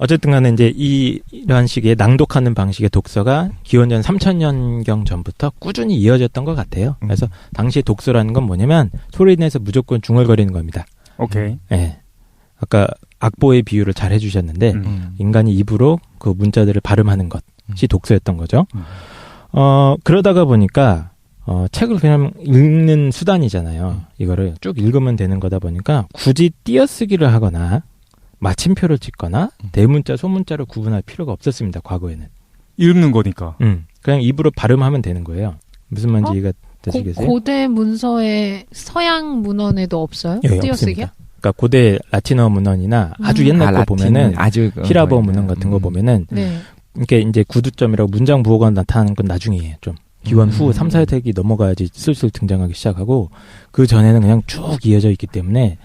어쨌든 간에 이제 이러한 식의 낭독하는 방식의 독서가 기원전 3000년경 전부터 꾸준히 이어졌던 것 같아요. 그래서 당시 독서라는 건 뭐냐면 소리 내서 무조건 중얼거리는 겁니다. 오케이. 네. 아까 악보의 비유를 잘 해주셨는데 인간이 입으로 그 문자들을 발음하는 것이 독서였던 거죠. 그러다가 보니까 책을 그냥 읽는 수단이잖아요. 이거를 쭉 읽으면 되는 거다 보니까 굳이 띄어쓰기를 하거나 마침표를 찍거나 대문자, 소문자를 구분할 필요가 없었습니다. 과거에는. 읽는 거니까. 그냥 입으로 발음하면 되는 거예요. 무슨 말인지 이해가 되시겠어요? 고대 문서에 서양 문헌에도 없어요? 예, 띄어쓰기야? 없습니다. 그러니까 고대 라틴어 문헌이나 아주 옛날 거 보면은 아주 히라버 문헌 같은 거 보면은 네. 이게 이제 구두점이라고 문장 부호가 나타나는 건 나중이에요. 좀 기원 후 3, 4세기 넘어가야지 슬슬 등장하기 시작하고 그 전에는 그냥 쭉 이어져 있기 때문에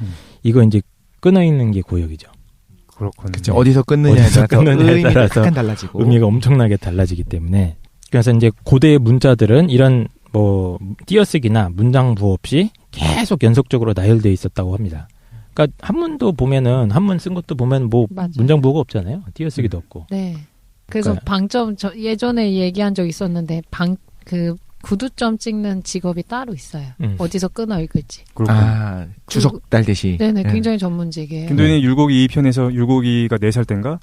이거 이제 끊어 있는 게 고역이죠. 그렇군요. 그쵸. 어디서 끊느냐에 따라서 약간 달라지고 의미가 엄청나게 달라지기 때문에 그래서 이제 고대의 문자들은 이런 뭐 띄어쓰기나 문장 부호 없이 계속 연속적으로 나열되어 있었다고 합니다. 그러니까 한문도 보면은 한문 쓴 것도 보면 뭐 맞아요. 문장 부호가 없잖아요. 띄어쓰기도 없고. 네. 그래서 그러니까. 방점 예전에 얘기한 적 있었는데 구두점 찍는 직업이 따로 있어요. 어디서 끊어 읽을지. 아 주석 달듯이. 네네, 굉장히 전문직이에요. 김도현이 율곡이 2편에서 율곡이가 4살 땐가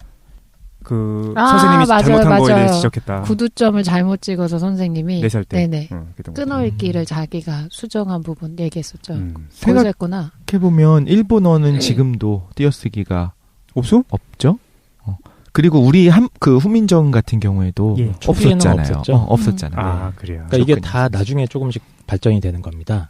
선생님이 맞아요, 잘못한 거에 대해 맞아요. 지적했다. 구두점을 잘못 찍어서 선생님이 4살 때. 네네. 끊어 읽기를 자기가 수정한 부분 얘기했었죠. 거기서 했구나. 생각해보면 일본어는 지금도 띄어쓰기가 없어? 없죠. 그리고 우리 그 후민정 같은 경우에도 없었잖아요. 없었잖아요. 아, 그래요. 그러니까 이게 다 나중에 조금씩 발전이 되는 겁니다.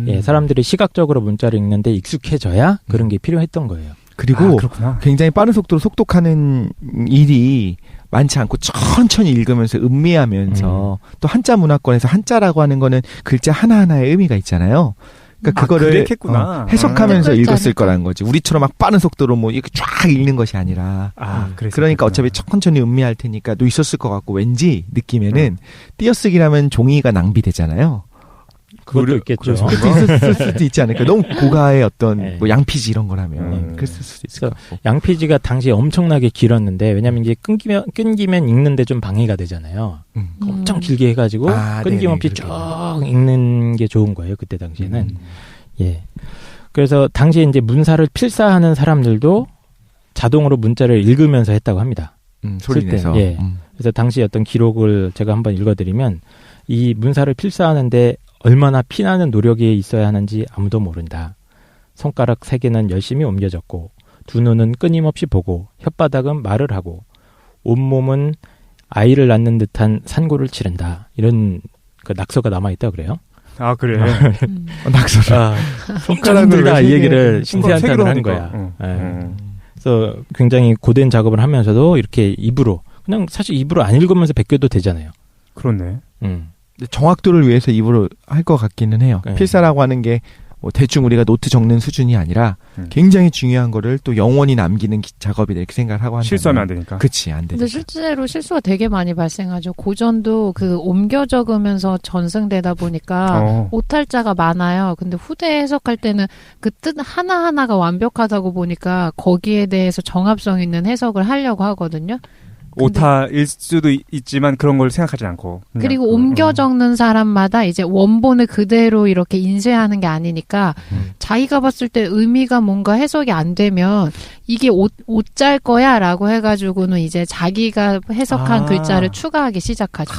예, 사람들이 시각적으로 문자를 읽는데 익숙해져야 그런 게 필요했던 거예요. 그리고 굉장히 빠른 속도로 속독하는 일이 많지 않고 천천히 읽으면서 음미하면서 또 한자 문화권에서 한자라고 하는 거는 글자 하나하나의 의미가 있잖아요. 그러니까 그거를 해석하면서 읽었을 거라는 거지. 우리처럼 막 빠른 속도로 뭐 이렇게 쫙 읽는 것이 아니라. 그러니까 어차피 천천히 음미할 테니까 또 있었을 것 같고 왠지 느낌에는 띄어쓰기라면 종이가 낭비되잖아요. 그것도 있겠죠. 있을 수도 있지 않을까. 너무 고가의 어떤 뭐 양피지 이런 거라면 그랬을 수도 있을 것 같고. 양피지가 당시에 엄청나게 길었는데 왜냐면 이게 끊기면 읽는데 좀 방해가 되잖아요. 엄청 길게 해가지고 끊김없이 쭉 읽는 게 좋은 거예요. 그때 당시에는. 예. 그래서 당시에 이제 문사를 필사하는 사람들도 자동으로 문자를 읽으면서 했다고 합니다. 소리 내서. 예. 그래서 당시 어떤 기록을 제가 한번 읽어드리면 이 문사를 필사하는데 얼마나 피나는 노력이 있어야 하는지 아무도 모른다. 손가락 3개는 열심히 옮겨졌고 두 눈은 끊임없이 보고 혓바닥은 말을 하고 온몸은 아이를 낳는 듯한 산고를 치른다. 이런 그 낙서가 남아있다 그래요. 아, 그래. 낙서를. 손가락을 다 이 얘기를 신세한테 하는 거야. 그래서 굉장히 고된 작업을 하면서도 이렇게 입으로 그냥 사실 입으로 안 읽으면서 베껴도 되잖아요. 그렇네. 정확도를 위해서 입으로 할 것 같기는 해요. 필사라고 하는 게 뭐 대충 우리가 노트 적는 수준이 아니라 굉장히 중요한 거를 또 영원히 남기는 작업이다 이렇게 생각을 하고 한다. 실수하면 안 되니까. 그치, 안 되니까. 근데 실제로 실수가 되게 많이 발생하죠. 고전도 그 옮겨 적으면서 전승되다 보니까 오탈자가 많아요. 근데 후대 해석할 때는 그 뜻 하나하나가 완벽하다고 보니까 거기에 대해서 정합성 있는 해석을 하려고 하거든요. 오타일 수도 있지만 그런 걸 생각하지 않고. 그리고 옮겨 적는 사람마다 이제 원본을 그대로 이렇게 인쇄하는 게 아니니까 자기가 봤을 때 의미가 뭔가 해석이 안 되면 이게 옷잘 거야 라고 해가지고는 이제 자기가 해석한 글자를 추가하기 시작하죠.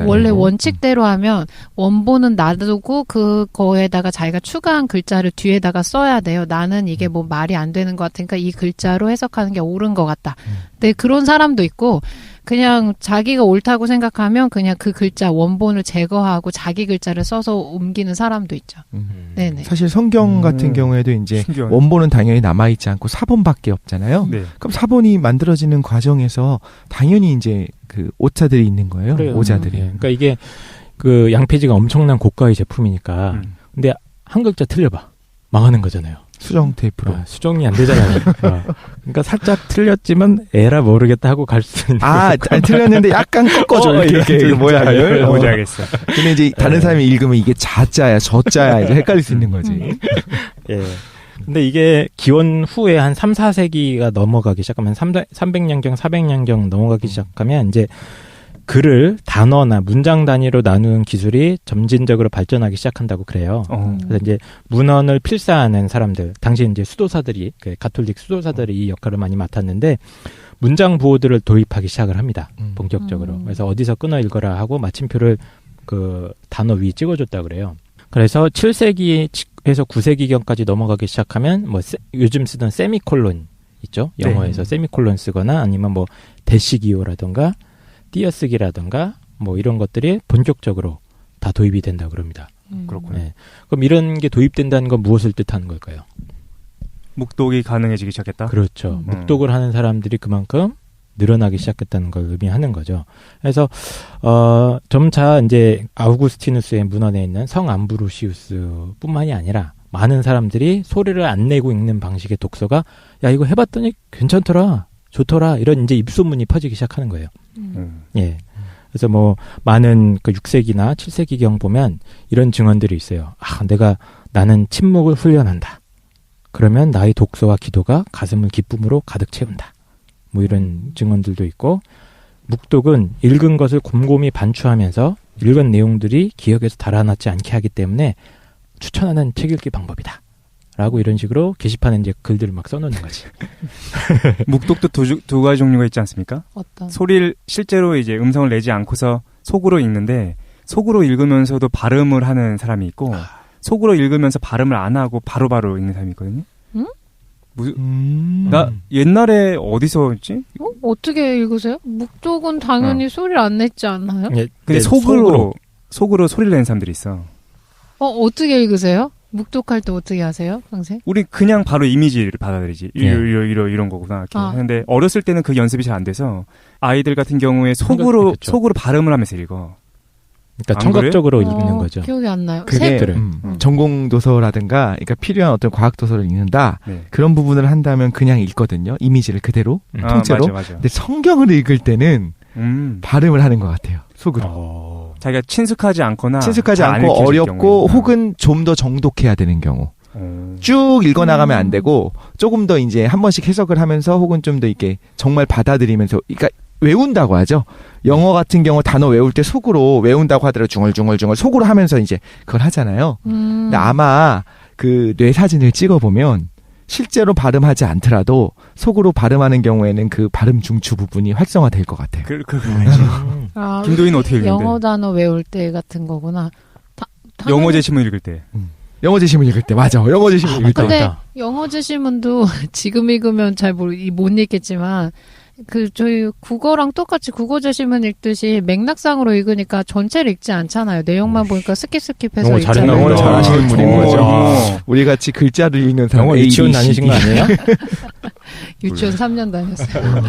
원래 원칙대로 하면 원본은 놔두고 그거에다가 자기가 추가한 글자를 뒤에다가 써야 돼요. 나는 이게 뭐 말이 안 되는 것 같으니까 이 글자로 해석하는 게 옳은 것 같다. 근데 그런 사람도 있고 그냥 자기가 옳다고 생각하면 그냥 그 글자 원본을 제거하고 자기 글자를 써서 옮기는 사람도 있죠. 네네. 사실 성경 같은 경우에도 이제 신기하네. 원본은 당연히 남아있지 않고 사본밖에 없잖아요. 네. 그럼 사본이 만들어지는 과정에서 당연히 이제 그 오차들이 있는 거예요. 그래요. 오자들이. 그러니까 이게 그 양피지가 엄청난 고가의 제품이니까 근데 한 글자 틀려봐. 망하는 거잖아요. 수정 테이프로. 수정이 안 되잖아요. 그러니까 살짝 틀렸지만 에라 모르겠다 하고 갈 수 있는. 아니, 틀렸는데 약간 꺾어줘. 이렇게 모양을. 뭔지 알겠어. 근데 이제 다른 사람이 읽으면 이게 자자야, 저자야 이제 헷갈릴 수 있는 거지. 예. 근데 이게 기원 후에 한 3, 4세기가 넘어가기 시작하면 300년경, 400년경 넘어가기 시작하면 이제 글을 단어나 문장 단위로 나누는 기술이 점진적으로 발전하기 시작한다고 그래요. 그래서 이제 문헌을 필사하는 사람들, 당시 이제 수도사들이, 가톨릭 수도사들이 이 역할을 많이 맡았는데 문장 부호들을 도입하기 시작을 합니다. 본격적으로. 그래서 어디서 끊어 읽어라 하고 마침표를 그 단어 위에 찍어줬다 그래요. 그래서 7세기에서 9세기경까지 넘어가기 시작하면 뭐 요즘 쓰던 세미콜론 있죠. 영어에서 세미콜론 쓰거나 아니면 뭐 대시기호라던가 띄어쓰기라던가 뭐 이런 것들이 본격적으로 다 도입이 된다고 그럽니다. 그렇군요. 네. 그럼 이런 게 도입된다는 건 무엇을 뜻하는 걸까요? 묵독이 가능해지기 시작했다? 그렇죠. 묵독을 하는 사람들이 그만큼 늘어나기 시작했다는 걸 의미하는 거죠. 그래서 점차 이제 아우구스티누스의 문헌에 있는 성 암브로시우스뿐만이 아니라 많은 사람들이 소리를 안 내고 읽는 방식의 독서가 야 이거 해봤더니 괜찮더라, 좋더라 이런 이제 입소문이 퍼지기 시작하는 거예요. 예. 그래서 뭐 많은 그 6세기나 7세기경 보면 이런 증언들이 있어요. 나는 침묵을 훈련한다. 그러면 나의 독서와 기도가 가슴을 기쁨으로 가득 채운다. 뭐 이런 증언들도 있고, 묵독은 읽은 것을 곰곰이 반추하면서 읽은 내용들이 기억에서 달아나지 않게 하기 때문에 추천하는 책 읽기 방법이다. 라고 이런 식으로 게시판에 이제 글들을 막 써놓는 거지. 묵독도 두 가지 종류가 있지 않습니까? 어떤? 소리를 실제로 이제 음성을 내지 않고서 속으로 읽는데 속으로 읽으면서도 발음을 하는 사람이 있고 속으로 읽으면서 발음을 안 하고 바로바로 읽는 사람이 있거든요. 응? 나 옛날에 어디서였지? 어떻게 읽으세요? 묵독은 당연히 소리를 안 냈지 않나요? 예, 근데 속으로 소리를 내는 사람들이 있어. 어떻게 읽으세요? 묵독할 때 어떻게 하세요, 평생? 우리 그냥 바로 이미지를 받아들이지. 이런 거구나. 이렇게 하는데 어렸을 때는 그 연습이 잘 안 돼서 아이들 같은 경우에 속으로 발음을 하면서 읽어. 그러니까 청각적으로 읽는 거죠. 기억이 안 나요. 그게 전공 도서라든가, 그러니까 필요한 어떤 과학 도서를 읽는다. 네. 그런 부분을 한다면 그냥 읽거든요. 이미지를 그대로 통째로. 맞아. 근데 성경을 읽을 때는 발음을 하는 것 같아요. 속으로. 자기가 친숙하지 않고 어렵고 경우에. 혹은 좀 더 정독해야 되는 경우. 쭉 읽어나가면 안 되고 조금 더 이제 한 번씩 해석을 하면서 혹은 좀 더 이렇게 정말 받아들이면서, 그러니까 외운다고 하죠. 영어 같은 경우 단어 외울 때 속으로 외운다고 하더라도 중얼중얼 속으로 하면서 이제 그걸 하잖아요. 근데 아마 그 뇌사진을 찍어보면 실제로 발음하지 않더라도 속으로 발음하는 경우에는 그 발음 중추 부분이 활성화될 것 같아요. 김도희는 어떻게 읽는데? 영어 단어 외울 때 같은 거구나. 영어 제시문 읽을 때. 영어 제시문 읽을 때. 맞아. 영어 제시문 읽을 때. 근데 영어 제시문도 지금 읽으면 잘 못 읽겠지만 저희 국어랑 똑같이 국어 제시문 읽듯이 맥락상으로 읽으니까 전체를 읽지 않잖아요. 내용만 보니까 스킵해서 읽잖아요. 영어를 잘하시는 분인 거죠. 우리 같이 글자를 읽는 사람. 영어 유치원 다니신 거 아니에요? 유치원 3년 다녔어요.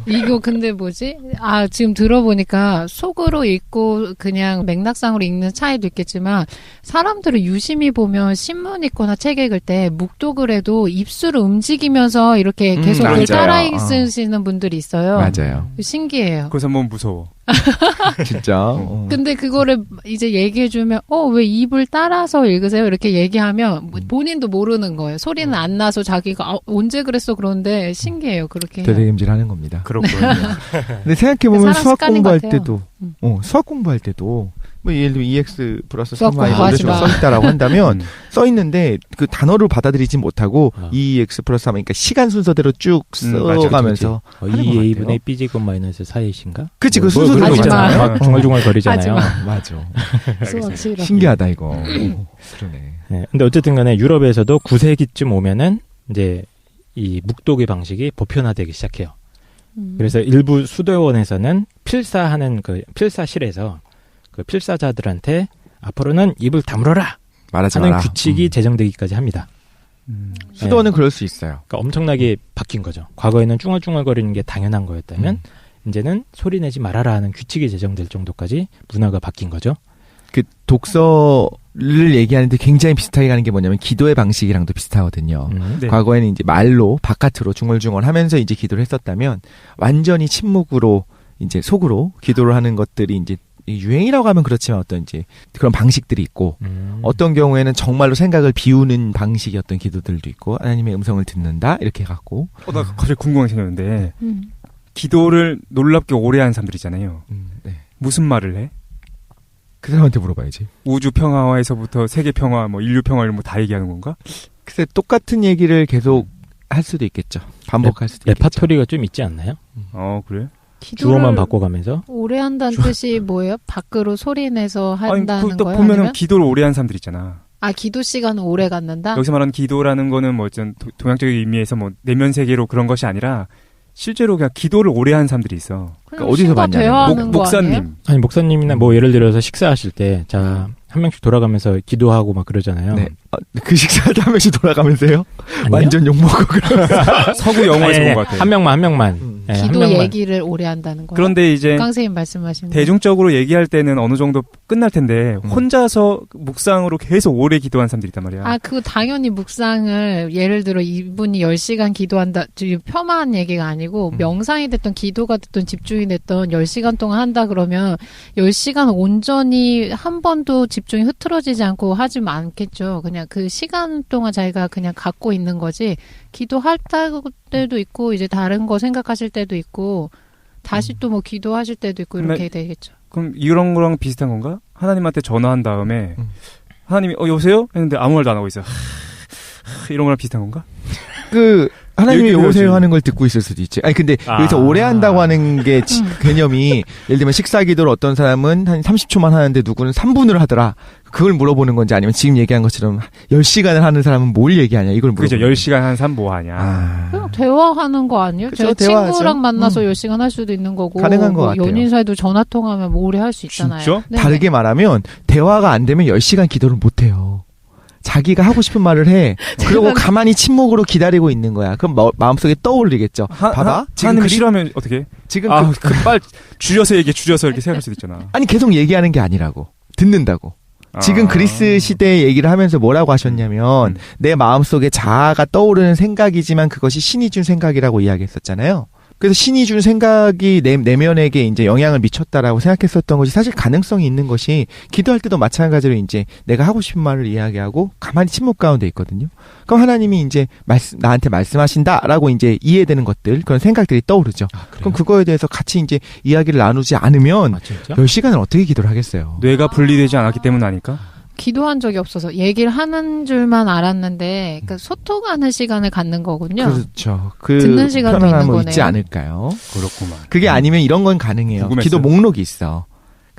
이거 근데 뭐지? 지금 들어보니까 속으로 읽고 그냥 맥락상으로 읽는 차이도 있겠지만 사람들을 유심히 보면 신문 읽거나 책 읽을 때 묵독을 해도 입술을 움직이면서 이렇게 계속 그걸 따라 읽으시는 분들이 있어요. 맞아요. 신기해요. 그래서 한번 무서워. 진짜. 근데 그거를 이제 얘기해주면 왜 입을 따라서 읽으세요? 이렇게 얘기하면 본인도 모르는 거예요. 소리는 안 나서 자기가 언제 그랬어 그러는데 신기해요. 그렇게 되새김질하는 겁니다. 그렇군요. 근데 생각해보면 수학 공부할 때도 수학 공부할 때도 뭐 예를 들면 EX 플러스 3y 써있다라고 한다면 써있는데 그 단어를 받아들이지 못하고 EX 플러스 3, 그러니까 시간 순서대로 쭉 써가면서 2a분의 b제곱 마이너스 4a인가? 그치, 그 순서 막 중얼중얼 거리잖아요. 맞아. 수학 싫어. 신기하다 이거. 그러네. 네, 근데 어쨌든 간에 유럽에서도 9세기쯤 오면은 이제 이 묵독의 방식이 보편화되기 시작해요. 그래서 일부 수도원에서는 필사하는 그 필사실에서 그 필사자들한테 앞으로는 입을 다물어라 말하지 하는 마라. 규칙이 제정되기까지 합니다. 수도원은 그럴 수 있어요. 그러니까 엄청나게 바뀐 거죠. 과거에는 쭝얼쭝얼거리는 게 당연한 거였다면 이제는 소리내지 말아라 하는 규칙이 제정될 정도까지 문화가 바뀐 거죠. 그 독서를 얘기하는데 굉장히 비슷하게 가는 게 뭐냐면 기도의 방식이랑도 비슷하거든요. 네. 과거에는 이제 말로 바깥으로 중얼중얼 하면서 이제 기도를 했었다면 완전히 침묵으로 이제 속으로 기도를 하는 것들이 이제 유행이라고 하면 그렇지만 어떤 이제 그런 방식들이 있고 어떤 경우에는 정말로 생각을 비우는 방식의 어떤 기도들도 있고 하나님의 음성을 듣는다 이렇게 해갖고 나 갑자기 궁금한 게 생겼는데 기도를 놀랍게 오래 한 사람들 있잖아요. 네. 무슨 말을 해? 그 사람한테 물어봐야지. 우주 평화에서부터 세계 평화, 뭐 인류 평화 이런 거 다 얘기하는 건가? 글쎄 똑같은 얘기를 계속 할 수도 있겠죠. 반복할 수도 있겠죠. 레파토리가 좀 있지 않나요? 그래? 주어만 바꿔가면서 오래 한다는 뜻이 뭐예요? 밖으로 소리 내서 한다는 또 거예요? 보면은 아니면? 기도를 오래 한 사람들 있잖아. 기도 시간은 오래 갖는다? 여기서 말하는 기도라는 거는 뭐 어떤 동양적인 의미에서 뭐 내면 세계로 그런 것이 아니라 실제로 그냥 기도를 오래 한 사람들이 있어. 그러니까 어디서 봤냐면 대화하는 거 목사님. 아니에요? 아니 목사님이나 뭐 예를 들어서 식사하실 때 자 한 명씩 돌아가면서 기도하고 막 그러잖아요. 네. 그 식사를 한 명씩 돌아가면서요? 아니요? 완전 욕먹고 서구 영화에서 본 것 같아. 한 명만. 네, 기도 한 명만. 얘기를 오래 한다는 거예요? 그런데 이제 강생님 말씀하신 거. 대중적으로 얘기할 때는 어느 정도 끝날 텐데 혼자서 묵상으로 계속 오래 기도한 사람들이 있단 말이야. 그거 당연히 묵상을 예를 들어 이분이 10시간 기도한다. 폄하한 얘기가 아니고 명상이 됐던 기도가 됐던 집중이 됐던 10시간 동안 한다 그러면 10시간 온전히 한 번도 집중이 흐트러지지 않고 하지 않겠죠. 그냥 그 시간 동안 자기가 그냥 갖고 있는 거지. 기도할 때도 있고 이제 다른 거 생각하실 때도 있고 다시 또 뭐 기도하실 때도 있고 이렇게 되겠죠. 그럼 이런 거랑 비슷한 건가? 하나님한테 전화한 다음에 하나님이 여보세요? 했는데 아무 말도 안 하고 있어. 이런 거랑 비슷한 건가? 하나님이 오세요 하는 걸 듣고 있을 수도 있지. 아니 근데 여기서 오래 한다고 하는 게 개념이 예를 들면 식사 기도를 어떤 사람은 한 30초만 하는데 누구는 3분을 하더라. 그걸 물어보는 건지 아니면 지금 얘기한 것처럼 10시간을 하는 사람은 뭘 얘기하냐 이걸 물어보는 그죠. 10시간 한 사람 뭐 하냐. 그냥 대화하는 거 아니에요? 그쵸, 제가 대화하죠. 친구랑 만나서 10시간 할 수도 있는 거고 가능한 것 같아요. 연인 사이도 전화 통화하면 뭐 오래 할 수 있잖아요. 진짜? 네. 다르게 말하면 대화가 안 되면 10시간 기도를 못 해요. 자기가 하고 싶은 말을 해. 그리고 가만히 침묵으로 기다리고 있는 거야. 그럼 마음속에 떠올리겠죠. 봐봐. 하나님이 싫어하면 어떻게? 지금 빨리 줄여서 이렇게 생각할 수도 있잖아. 아니 계속 얘기하는 게 아니라고. 듣는다고. 지금 그리스 시대의 얘기를 하면서 뭐라고 하셨냐면 내 마음속에 자아가 떠오르는 생각이지만 그것이 신이 준 생각이라고 이야기했었잖아요. 그래서 신이 준 생각이 내면에게 이제 영향을 미쳤다라고 생각했었던 것이 사실 가능성이 있는 것이 기도할 때도 마찬가지로 이제 내가 하고 싶은 말을 이야기하고 가만히 침묵 가운데 있거든요. 그럼 하나님이 이제 나한테 말씀하신다라고 이제 이해되는 것들, 그런 생각들이 떠오르죠. 그럼 그거에 대해서 같이 이제 이야기를 나누지 않으면 10시간을 어떻게 기도를 하겠어요? 뇌가 분리되지 않았기 때문 아닐까? 기도한 적이 없어서 얘기를 하는 줄만 알았는데 그러니까 소통하는 시간을 갖는 거군요. 그렇죠. 듣는 시간도 있는 거네요. 있지 않을까요? 그렇구만. 그게 아니면 이런 건 가능해요. 궁금했어요. 기도 목록이 있어.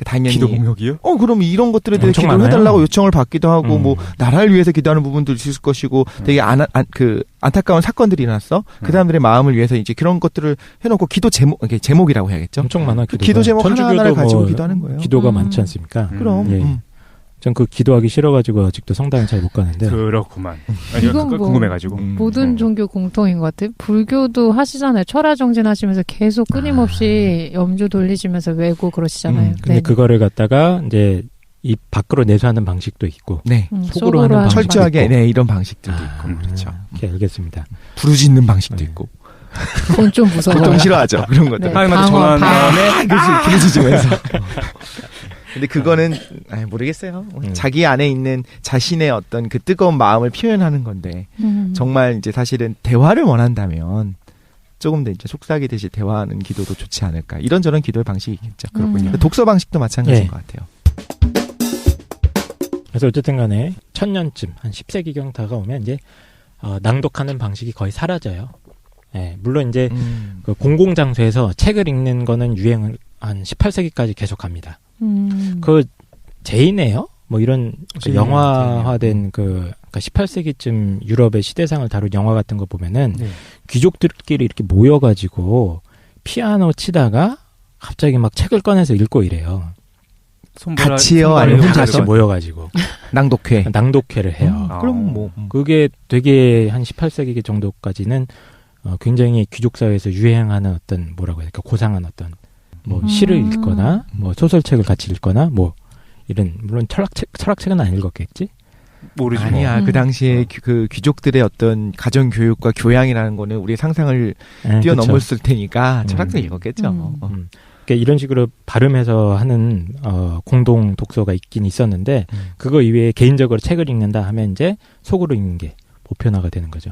당연히 기도 목록이요? 그럼 이런 것들에 대해 엄청 기도를 해달라고 많아요. 요청을 받기도 하고 뭐 나라를 위해서 기도하는 부분도 있을 것이고 되게 안타까운 사건들이 일어났어. 그 사람들의 마음을 위해서 이제 그런 것들을 해놓고 기도 제목이라고 해야겠죠. 엄청 많아. 기도 제목 하나하나를 가지고 기도하는 거예요. 기도가 많지 않습니까? 그럼. 전 그 기도하기 싫어가지고 아직도 성당에 잘 못 가는데. 그렇구만. 이건 뭐 궁금해가지고. 모든 종교 공통인 것 같아요. 불교도 하시잖아요. 철야정진 하시면서 계속 끊임없이 염주 돌리시면서 외고 그러시잖아요. 근데 그거를 갖다가 이제 입 밖으로 내수하는 방식도 있고. 네. 속으로 하는 방식도 철저하게 있고. 이런 방식들도 있고. 그렇죠. 오케이, 알겠습니다. 부르짖는 방식도 있고. 그건 좀 무서워요. 보통 싫어하죠. 그런 것들. 하나님한테 전화한 다음에 부르짖으면서. 근데 그거는 모르겠어요. 자기 안에 있는 자신의 어떤 그 뜨거운 마음을 표현하는 건데 정말 이제 사실은 대화를 원한다면 조금 더 이제 속삭이듯이 대화하는 기도도 좋지 않을까. 이런저런 기도의 방식이 있겠죠. 그렇군요. 독서 방식도 마찬가지인 것 같아요. 그래서 어쨌든 간에 1000년쯤 한 10세기경 다가오면 이제 낭독하는 방식이 거의 사라져요. 예, 물론 이제 그 공공장소에서 책을 읽는 거는 유행을 한 18세기까지 계속합니다. 그 제인에어 뭐 이런 그 영화화된 그러니까 18세기쯤 유럽의 시대상을 다룬 영화 같은 거 보면은 귀족들끼리 이렇게 모여가지고 피아노 치다가 갑자기 막 책을 꺼내서 읽고 이래요. 같이요? 아니면 혼자 같이 모여가지고 낭독회를 해요. 그럼 뭐 그게 되게 한 18세기 정도까지는 굉장히 귀족 사회에서 유행하는 어떤 뭐라고 해야 될까 고상한 어떤 뭐 시를 읽거나 뭐 소설책을 같이 읽거나 뭐 이런 물론 철학책은 안 읽었겠지? 모르지. 아니야. 그 당시에 그 귀족들의 어떤 가정 교육과 교양이라는 거는 우리의 상상을 뛰어넘었을 테니까 철학책 읽었겠죠. 이런 식으로 발음해서 하는 공동 독서가 있긴 있었는데 그거 이외에 개인적으로 책을 읽는다 하면 이제 속으로 읽는 게 보편화가 되는 거죠.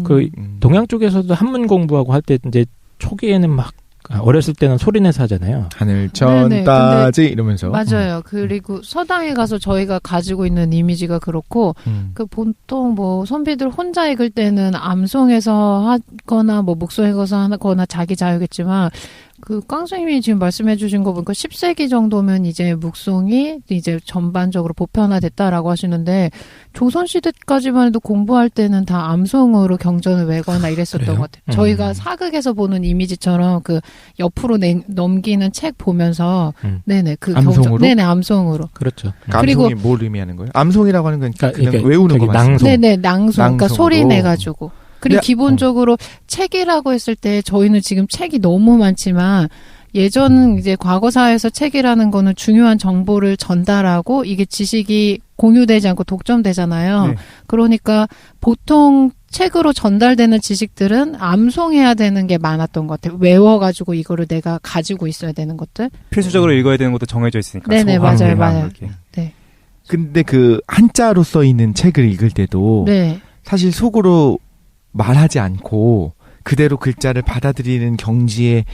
그 동양 쪽에서도 한문 공부하고 할 때 이제 초기에는 막 어렸을 때는 소리내서 하잖아요. 하늘천 따지 이러면서. 맞아요. 그리고 서당에 가서 저희가 가지고 있는 이미지가 그렇고 그 보통 뭐 선비들 혼자 읽을 때는 암송해서 하거나 뭐 묵송해서 하거나 자기 자유겠지만 그 깡선생님이 지금 말씀해주신 거 보니까 10세기 정도면 이제 묵송이 이제 전반적으로 보편화됐다라고 하시는데 조선시대까지만 해도 공부할 때는 다 암송으로 경전을 외거나 이랬었던 그래요? 것 같아요. 저희가 사극에서 보는 이미지처럼 그 옆으로 넘기는 책 보면서 네네 그 암송으로? 네네 암송으로. 그렇죠. 그리고 암송이 뭘 의미하는 거예요? 암송이라고 하는 건 그냥 그러니까 외우는 거 맞습니다. 낭송. 네네 낭송. 그러니까 낭송으로. 소리 내가지고. 그리고 기본적으로 책이라고 했을 때 저희는 지금 책이 너무 많지만 예전 이제 과거사에서 책이라는 거는 중요한 정보를 전달하고 이게 지식이 공유되지 않고 독점되잖아요. 네. 그러니까 보통 책으로 전달되는 지식들은 암송해야 되는 게 많았던 것 같아요. 외워가지고 이거를 내가 가지고 있어야 되는 것들. 필수적으로 읽어야 되는 것도 정해져 있으니까. 네네, 소항, 맞아요, 외항 맞아요. 이렇게. 네. 근데 그 한자로 써 있는 책을 읽을 때도 네. 사실 속으로 말하지 않고 그대로 글자를 받아들이는 경지에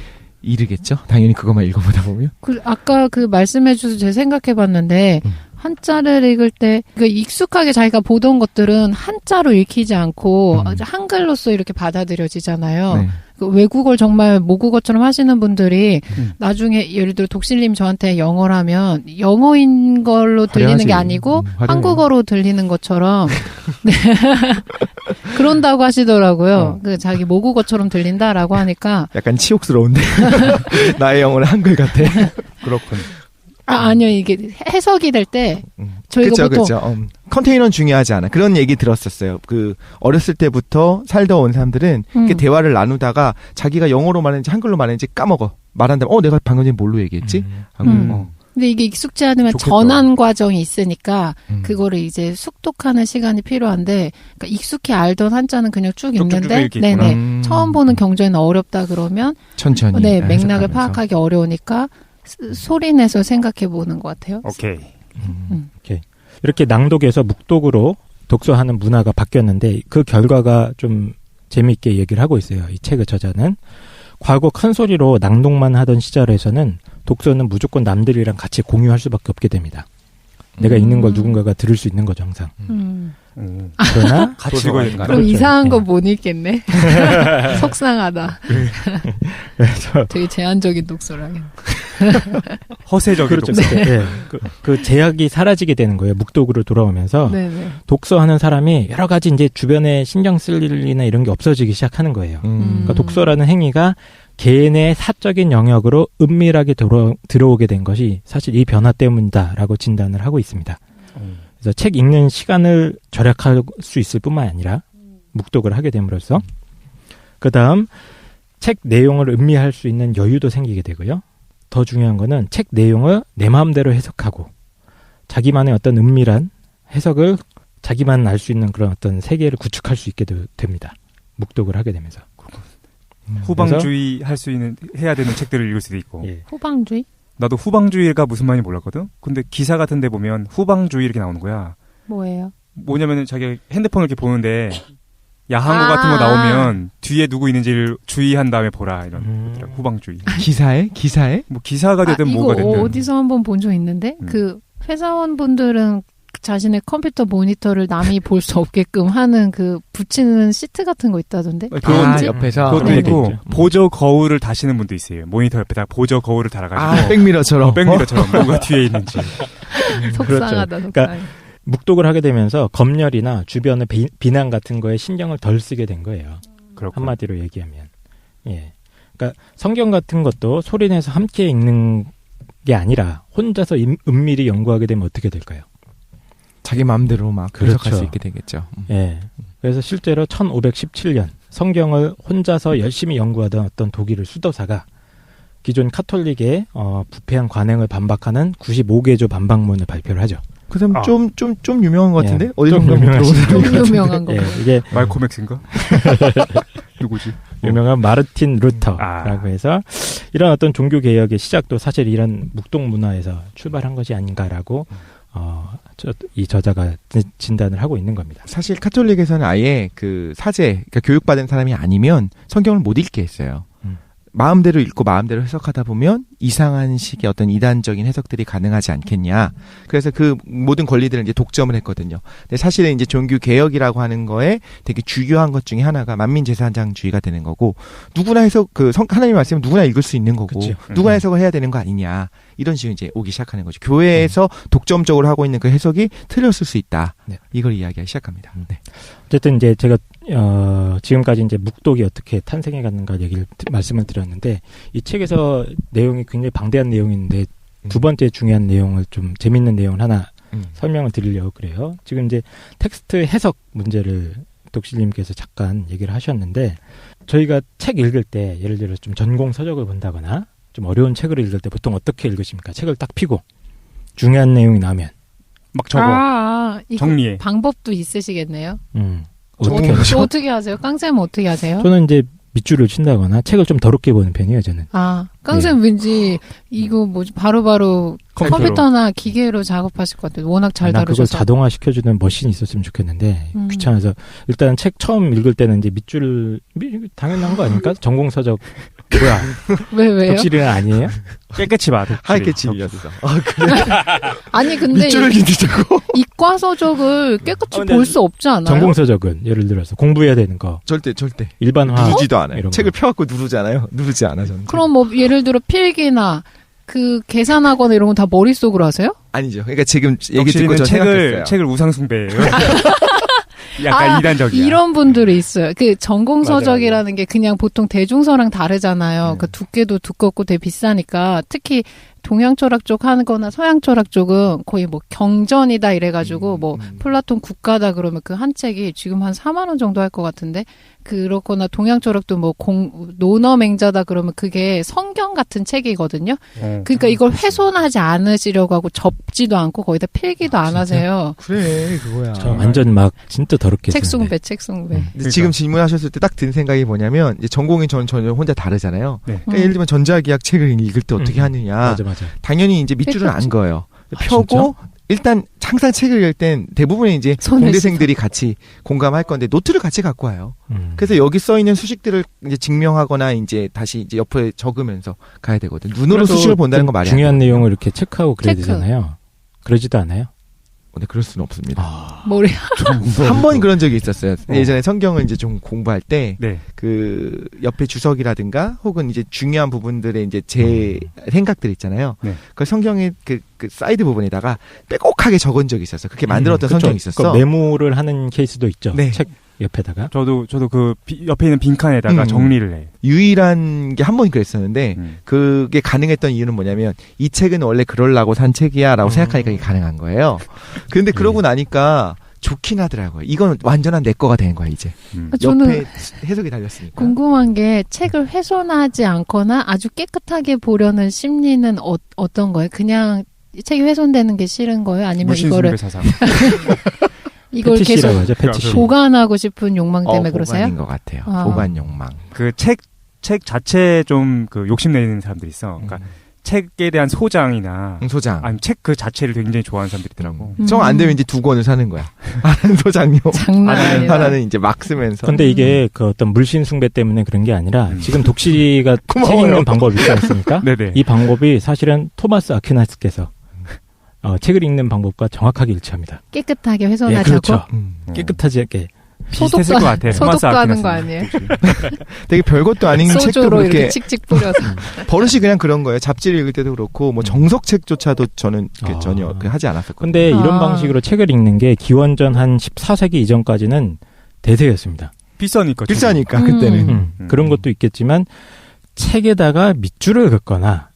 이르겠죠? 당연히 그것만 읽어보다 보면. 아까 그 말씀해주셔서 제가 생각해봤는데 한자를 읽을 때 익숙하게 자기가 보던 것들은 한자로 읽히지 않고 한글로서 이렇게 받아들여지잖아요. 네. 그 외국어를 정말 모국어처럼 하시는 분들이 나중에 예를 들어 독실님 저한테 영어라면 영어인 걸로 들리는 화려하지. 게 아니고 화려해. 한국어로 들리는 것처럼 네. 그런다고 하시더라고요. 그 자기 모국어처럼 들린다라고 하니까 약간 치욕스러운데 나의 영어는 한글 같아. 그렇군. 아니요 이게 해석이 될 때 저희가 보통 그렇죠. 컨테이너는 중요하지 않아. 그런 얘기 들었었어요. 그 어렸을 때부터 살다 온 사람들은 이렇게 대화를 나누다가 자기가 영어로 말했는지 한글로 말했는지 까먹어. 말한다면 내가 방금 전에 뭘로 얘기했지? 하고 근데 이게 익숙지 않으면 좋겠다. 전환 과정이 있으니까 그거를 이제 숙독하는 시간이 필요한데 그러니까 익숙히 알던 한자는 그냥 쭉 읽는데 읽기 네네 처음 보는 경전은 어렵다 그러면 천천히 네 맥락을 해석하면서. 파악하기 어려우니까 소리 내서 생각해 보는 것 같아요. 오케이. 오케이. 이렇게 낭독에서 묵독으로 독서하는 문화가 바뀌었는데 그 결과가 좀 재미있게 얘기를 하고 있어요. 이 책의 저자는 과거 큰 소리로 낭독만 하던 시절에서는 독서는 무조건 남들이랑 같이 공유할 수밖에 없게 됩니다. 내가 읽는 걸 누군가가 들을 수 있는 거죠 항상. 그러나 같이 읽어야 되는 그럼 이상한 거 못 읽겠네. 속상하다. 그래서 되게 제한적인 독서를 하겠네. 허세적인 그렇죠. 독서. 네. 그 제약이 사라지게 되는 거예요. 묵독으로 돌아오면서 네네. 독서하는 사람이 여러 가지 이제 주변에 신경 쓸 일이나 이런 게 없어지기 시작하는 거예요. 그러니까 독서라는 행위가 개인의 사적인 영역으로 은밀하게 들어오게 된 것이 사실 이 변화 때문이다라고 진단을 하고 있습니다. 그래서 책 읽는 시간을 절약할 수 있을 뿐만 아니라 묵독을 하게 됨으로써 그 다음 책 내용을 음미할 수 있는 여유도 생기게 되고요. 더 중요한 거는 책 내용을 내 마음대로 해석하고 자기만의 어떤 은밀한 해석을 자기만 알 수 있는 그런 어떤 세계를 구축할 수 있게 됩니다. 묵독을 하게 되면서. 후방주의 할 수 있는 해야 되는 책들을 읽을 수도 있고. 예. 후방주의? 나도 후방주의가 무슨 말인지 몰랐거든. 근데 기사 같은 데 보면 후방주의 이렇게 나오는 거야. 뭐예요? 뭐냐면은 자기가 핸드폰을 이렇게 보는데 야한 거 같은 거 나오면 뒤에 누구 있는지를 주의한 다음에 보라 이런 것들. 후방주의. 기사에? 뭐 기사가 되든 이거 뭐가 되든. 어디서 한번 본 적 있는데 그 회사원분들은 자신의 컴퓨터 모니터를 남이 볼 수 없게끔 하는 그 붙이는 시트 같은 거 있다던데. 그건 옆에서 그것도 네. 있고 보조 거울을 다시는 분도 있어요. 모니터 옆에다 보조 거울을 달아가지고 백미러처럼. 백미러처럼 누가 뒤에 있는지. 속상하다. 그렇죠. 속상해. 묵독을 하게 되면서 검열이나 주변의 비난 같은 거에 신경을 덜 쓰게 된 거예요. 그렇고. 한마디로 얘기하면. 예. 그러니까 성경 같은 것도 소리내서 함께 읽는 게 아니라 혼자서 은밀히 연구하게 되면 어떻게 될까요? 자기 마음대로 막 그렇죠. 해석할 수 있게 되겠죠. 예. 그래서 실제로 1517년 성경을 혼자서 열심히 연구하던 어떤 독일의 수도사가 기존 카톨릭의 부패한 관행을 반박하는 95개조 반박문을 발표를 하죠. 그 사람 좀 유명한 것 같은데? 예. 어디서 좀 유명하신 좀 유명한 거. 예, 이게 말콤 X인가? 누구지? 유명한 마르틴 루터라고 해서 이런 어떤 종교 개혁의 시작도 사실 이런 묵동 문화에서 출발한 것이 아닌가라고 이 저자가 진단을 하고 있는 겁니다. 사실 카톨릭에서는 아예 그 사제, 그러니까 교육받은 사람이 아니면 성경을 못 읽게 했어요. 마음대로 읽고 마음대로 해석하다 보면 이상한 식의 어떤 이단적인 해석들이 가능하지 않겠냐. 그래서 그 모든 권리들을 이제 독점을 했거든요. 근데 사실은 이제 종교 개혁이라고 하는 거에 되게 주요한 것 중에 하나가 만민재산장주의가 되는 거고, 누구나 해석, 하나님 말씀은 누구나 읽을 수 있는 거고, 그치. 누구나 해석을 해야 되는 거 아니냐. 이런 식으로 이제 오기 시작하는 거죠. 교회에서 독점적으로 하고 있는 그 해석이 틀렸을 수 있다. 네. 이걸 이야기하기 시작합니다. 네. 어쨌든 이제 제가 지금까지 이제 묵독이 어떻게 탄생해 갔는가 말씀을 드렸는데, 이 책에서 내용이 굉장히 방대한 내용인데 두 번째 중요한 내용을 좀 재밌는 내용을 하나 설명을 드리려고 그래요. 지금 이제 텍스트 해석 문제를 독실님께서 잠깐 얘기를 하셨는데, 저희가 책 읽을 때 예를 들어서 좀 전공 서적을 본다거나 좀 어려운 책을 읽을 때 보통 어떻게 읽으십니까? 책을 딱 펴고 중요한 내용이 나오면 막 적어 정리해. 방법도 있으시겠네요. 어떻게 하세요? 깡쌤은 어떻게 하세요? 저는 이제 밑줄을 친다거나 책을 좀 더럽게 보는 편이에요, 저는. 깡쌤 왠지 이거 뭐지 바로바로 컴퓨터나 기계로 작업하실 것 같아요. 워낙 잘 다루셔서. 그걸 자동화 시켜주는 머신이 있었으면 좋겠는데 귀찮아서 일단 책 처음 읽을 때는 이제 밑줄 당연한 거 아닙니까? 전공 서적 뭐야? 왜요? 독실이는 아니에요? 깨끗이 봐. 하얗게 칠렸어. 그래? 아니 근데 밑줄을 긴다고? 이과 서적을 깨끗이 볼 수 없지 않아요? 전공 서적은 예를 들어서 공부해야 되는 거. 절대. 일반화. 누르지도 않아요. 책을 펴갖고 누르잖아요. 누르지 않아 저는. 그럼 뭐 예를 들어 필기나 그 계산하거나 이런 건 다 머릿속으로 하세요? 아니죠. 그러니까 지금 얘기 듣고 저 생각했어요. 책을 우상숭배예요. 약간 이단적이야. 이런 분들이 있어요. 그 전공 서적이라는 게 그냥 보통 대중서랑 다르잖아요. 그 두께도 두껍고 되게 비싸니까 특히 동양 철학 쪽 하거나 서양 철학 쪽은 거의 뭐 경전이다 이래가지고 뭐 플라톤 국가다 그러면 그 한 책이 지금 한 4만 원 정도 할 것 같은데, 그렇거나 동양 철학도 뭐 논어맹자다 그러면 그게 성경 같은 책이거든요. 그러니까 이걸 훼손하지 않으시려고 하고 접지도 않고 거기다 필기도 안 하세요. 그래 그거야. 저 완전 막 진짜 더럽게 책숭배. 그러니까. 지금 질문하셨을 때 딱 든 생각이 뭐냐면, 이제 전공이 저는 혼자 다르잖아요. 네. 그러니까 예를 들면 전자기학 책을 읽을 때 어떻게 하느냐. 맞아. 당연히 이제 밑줄을 안 그어요. 펴고 진짜? 일단 항상 책을 읽을 땐 대부분의 이제 공대생들이 같이 공감할 건데 노트를 같이 갖고 와요. 그래서 여기 써 있는 수식들을 이제 증명하거나 이제 다시 이제 옆에 적으면서 가야 되거든. 눈으로 수식을 본다는 건 말이야. 중요한 내용을 이렇게 체크하고 그래야 되잖아요. 그러지도 않아요? 네, 그럴 수는 없습니다. 머리. 한 번 그런 적이 있었어요. 예전에 성경을 이제 좀 공부할 때, 네. 그 옆에 주석이라든가 혹은 이제 중요한 부분들의 이제 제 생각들 있잖아요. 네. 그 성경의 그 사이드 부분에다가 빼곡하게 적은 적이 있었어요. 그렇게 만들었던 성경이 있었어. 그 메모를 하는 케이스도 있죠. 네. 책 옆에다가. 저도 그 옆에 있는 빈칸에다가 정리를 해. 유일한 게 한 번 그랬었는데 그게 가능했던 이유는 뭐냐면 이 책은 원래 그러려고 산 책이야라고 생각하니까 이게 가능한 거예요. 근데 그러고 나니까 좋긴 하더라고요. 이건 완전한 내 거가 된 거야 이제. 저는 옆에 해석이 달렸으니까. 궁금한 게 책을 훼손하지 않거나 아주 깨끗하게 보려는 심리는 어떤 거예요? 그냥 책이 훼손되는 게 싫은 거예요? 아니면 이거를 사상. 이걸 계속 하죠, 패티시. 보관하고 싶은 욕망 때문에 그러세요? 보관인 것 같아요. 보관 욕망. 그 책 자체에 좀 그 욕심내는 사람들이 있어. 그러니까 책에 대한 소장이나 소장. 아니 책 그 자체를 굉장히 좋아하는 사람들이 있더라고. 정 안 되면 이제 2권을 사는 거야. 하나는 소장용. 장난 아니야. 하나는 이제 막 쓰면서. 근데 이게 그 어떤 물씬 숭배 때문에 그런 게 아니라 지금 독실이가 책 읽는 방법이 있지 않습니까? 네네. 이 방법이 사실은 토마스 아퀴나스께서 책을 읽는 방법과 정확하게 일치합니다. 깨끗하게 훼손하지 예, 그렇죠. 않고 깨끗하지 않게. 비슷했을 것 같아. 소독하는 거 아니에요? 되게 별것도 아닌 책도 소주로 그렇게 이렇게 칙칙 뿌려서. 버릇이 그냥 그런 거예요. 잡지를 읽을 때도 그렇고 뭐 정석책조차도 저는 전혀 하지 않았었거든요. 근데 이런 방식으로 책을 읽는 게 기원전 한 14세기 이전까지는 대세였습니다. 비싸니까 그때는. 그런 것도 있겠지만 책에다가 밑줄을 긋거나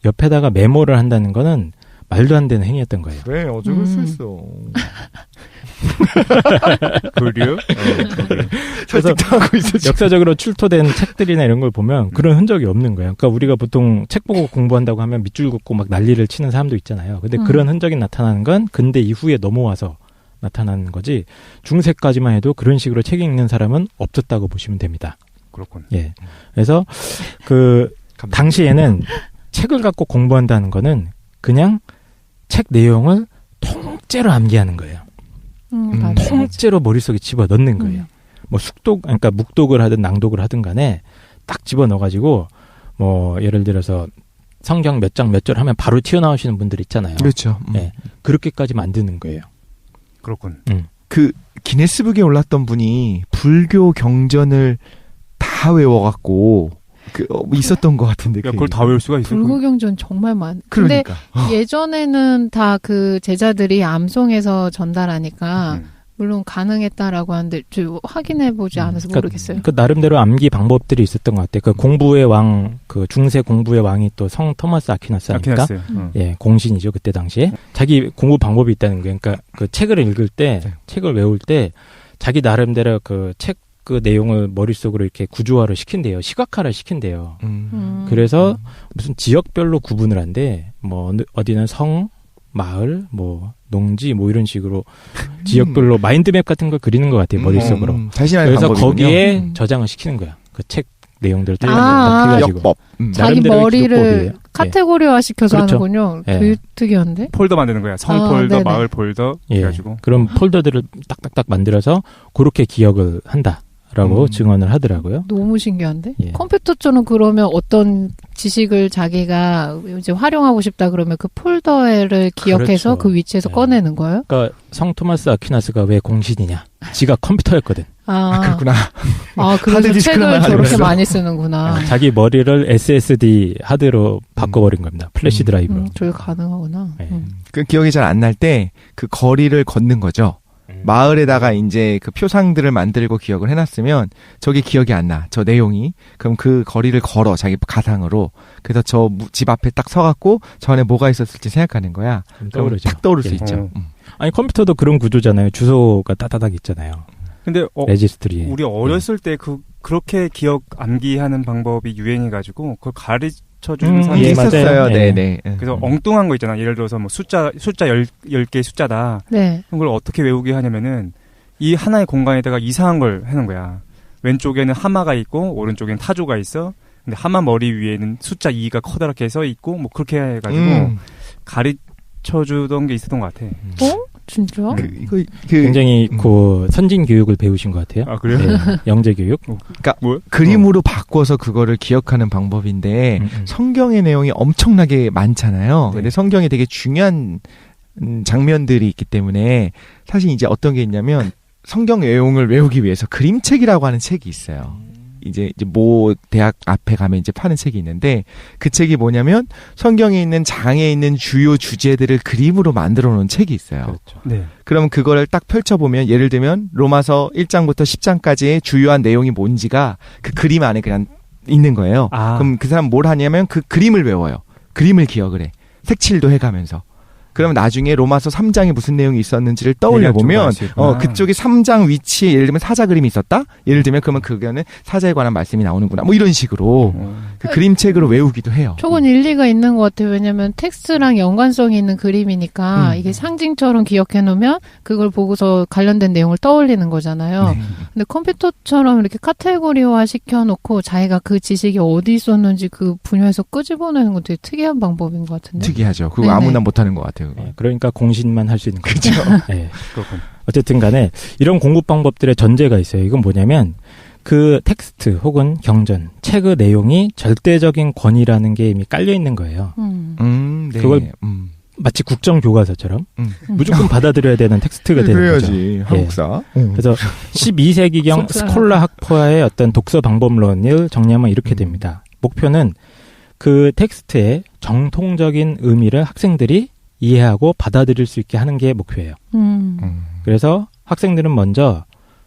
옆에다가 메모를 한다는 거는 말도 안 되는 행위였던 거예요. 왜 어쩔 수 있어. 그래요? 그래서 역사적으로 출토된 책들이나 이런 걸 보면 그런 흔적이 없는 거예요. 그러니까 우리가 보통 책 보고 공부한다고 하면 밑줄 긋고 막 난리를 치는 사람도 있잖아요. 근데 그런 흔적이 나타나는 건 근대 이후에 넘어와서 나타나는 거지 중세까지만 해도 그런 식으로 책 읽는 사람은 없었다고 보시면 됩니다. 그렇군. 예. 그래서 당시에는 책을 갖고 공부한다는 거는 그냥 책 내용을 통째로 암기하는 거예요. 통째로 머릿속에 집어넣는 거예요. 뭐 그러니까 묵독을 하든 낭독을 하든 간에 딱 집어넣어가지고 뭐 예를 들어서 성경 몇 장 몇 절 하면 바로 튀어나오시는 분들 있잖아요. 그렇죠. 네, 그렇게까지 만드는 거예요. 그렇군. 그 기네스북에 올랐던 분이 불교 경전을 다 외워갖고 있었던 것 같은데. 그걸 다 외울 수가 있어요. 불교경전 정말 근데 그러니까. 예전에는 다 그 제자들이 암송해서 전달하니까 물론 가능했다라고 하는데 저 확인해보지 않아서 모르겠어요. 그 나름대로 암기 방법들이 있었던 것 같아요. 그 공부의 왕, 그 중세 공부의 왕이 또 성 토마스 아퀴나스니까 예, 공신이죠 그때 당시에. 자기 공부 방법이 있다는 거예요. 그러니까 그 책을 읽을 때, 책을 외울 때 자기 나름대로 그 책 그 내용을 머릿속으로 이렇게 구조화를 시킨대요. 시각화를 시킨대요. 그래서 무슨 지역별로 구분을 한대. 뭐 어디는 성, 마을, 뭐 농지 뭐 이런 식으로 지역별로 마인드맵 같은 걸 그리는 것 같아요. 머릿속으로. 그래서 거기에 저장을 시키는 거야. 그 책 내용들을 역법. 자기 머리를 카테고리화 시켜서 그렇죠. 하는군요. 네. 되게 특이한데? 폴더 만드는 거야. 성 폴더, 마을 폴더 해가지고. 그럼 폴더들을 딱딱딱 만들어서 그렇게 기억을 한다라고 증언을 하더라고요. 너무 신기한데? 예. 컴퓨터처럼 그러면 어떤 지식을 자기가 이제 활용하고 싶다 그러면 그 폴더를 기억해서 그렇죠. 그 위치에서 꺼내는 거예요? 그러니까 성 토마스 아퀴나스가 왜 공신이냐? 지가 컴퓨터였거든. 그렇구나. 그래서 책을 저렇게 많이 쓰는구나. 자기 머리를 SSD 하드로 바꿔버린 겁니다. 플래시 드라이브로. 저게 가능하구나. 그 기억이 잘 안 날 때 그 거리를 걷는 거죠. 마을에다가 이제 그 표상들을 만들고 기억을 해놨으면 저게 기억이 안 나. 저 내용이. 그럼 그 거리를 걸어. 자기 가상으로. 그래서 저 집 앞에 딱 서갖고 전에 뭐가 있었을지 생각하는 거야. 그럼 딱 떠오를 수 있죠. 아니 컴퓨터도 그런 구조잖아요. 주소가 따다닥 있잖아요. 근데 레지스트리에. 우리 어렸을 때 그렇게 기억 암기하는 방법이 유행해가지고 그걸 가르쳐주는 사람이 있었어요. 네네. 그래서 엉뚱한 거 있잖아. 예를 들어서 뭐 숫자 10개 숫자다. 네. 그걸 어떻게 외우게 하냐면은 이 하나의 공간에다가 이상한 걸 해놓은 거야. 왼쪽에는 하마가 있고 오른쪽에는 타조가 있어. 근데 하마 머리 위에는 숫자 2가 커다랗게 써 있고 뭐 그렇게 해가지고 가르쳐주던 게 있었던 것 같아. 진짜? 굉장히 선진 교육을 배우신 것 같아요. 아, 그래요? 네, 영재 교육. 그러니까 그림으로 바꿔서 그거를 기억하는 방법인데 성경의 내용이 엄청나게 많잖아요. 네. 근데 성경에 되게 중요한 장면들이 있기 때문에 사실 이제 어떤 게 있냐면 성경 내용을 외우기 위해서 그림책이라고 하는 책이 있어요. 이제 뭐 대학 앞에 가면 이제 파는 책이 있는데 그 책이 뭐냐면 성경에 있는 장에 있는 주요 주제들을 그림으로 만들어 놓은 책이 있어요. 그렇죠. 네. 그러면 그거를 딱 펼쳐보면 예를 들면 로마서 1장부터 10장까지의 주요한 내용이 뭔지가 그 그림 안에 그냥 있는 거예요. 그럼 그 사람 뭘 하냐면 그 그림을 외워요. 그림을 기억을 해. 색칠도 해가면서. 그러면 나중에 로마서 3장에 무슨 내용이 있었는지를 떠올려 보면 그쪽에 3장 위치에 예를 들면 사자 그림이 있었다. 예를 들면 그러면 그거는 사자에 관한 말씀이 나오는구나. 뭐 이런 식으로 그 그림책으로 외우기도 해요. 조금 일리가 있는 것 같아요. 왜냐하면 텍스트랑 연관성이 있는 그림이니까 이게 상징처럼 기억해 놓으면 그걸 보고서 관련된 내용을 떠올리는 거잖아요. 근데 컴퓨터처럼 이렇게 카테고리화 시켜놓고 자기가 그 지식이 어디 있었는지 그 분야에서 끄집어내는 건 되게 특이한 방법인 것 같은데. 특이하죠. 그거 아무나 못하는 것 같아요. 네, 그러니까 공신만 할 수 있는 거죠. 그렇죠. 네. 어쨌든 간에 이런 공부 방법들의 전제가 있어요. 이건 뭐냐면 그 텍스트 혹은 경전, 책의 내용이 절대적인 권위라는 게 이미 깔려 있는 거예요. 네. 그걸 마치 국정교과서처럼 무조건 받아들여야 되는 텍스트가 되는 그래야지, 거죠. 한국사. 그래서 12세기경 스콜라 학파의 어떤 독서 방법론을 정리하면 이렇게 됩니다. 목표는 그 텍스트의 정통적인 의미를 학생들이 이해하고 받아들일 수 있게 하는 게 목표예요. 그래서 학생들은 먼저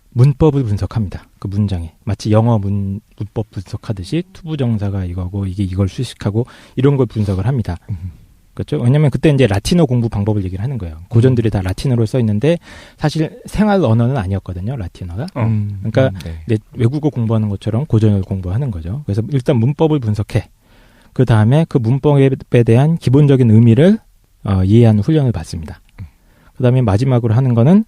문법을 분석합니다. 그 문장에. 마치 영어 문법 분석하듯이 투부정사가 이거고 이게 이걸 수식하고 이런 걸 분석을 합니다. 그렇죠? 왜냐면 그때 이제 라틴어 공부 방법을 얘기를 하는 거예요. 고전들이 다 라틴어로 써 있는데 사실 생활 언어는 아니었거든요. 라틴어가. 그러니까 이제 외국어 공부하는 것처럼 고전을 공부하는 거죠. 그래서 일단 문법을 분석해. 그 다음에 그 문법에 대한 기본적인 의미를 이해하는 훈련을 받습니다. 그 다음에 마지막으로 하는 거는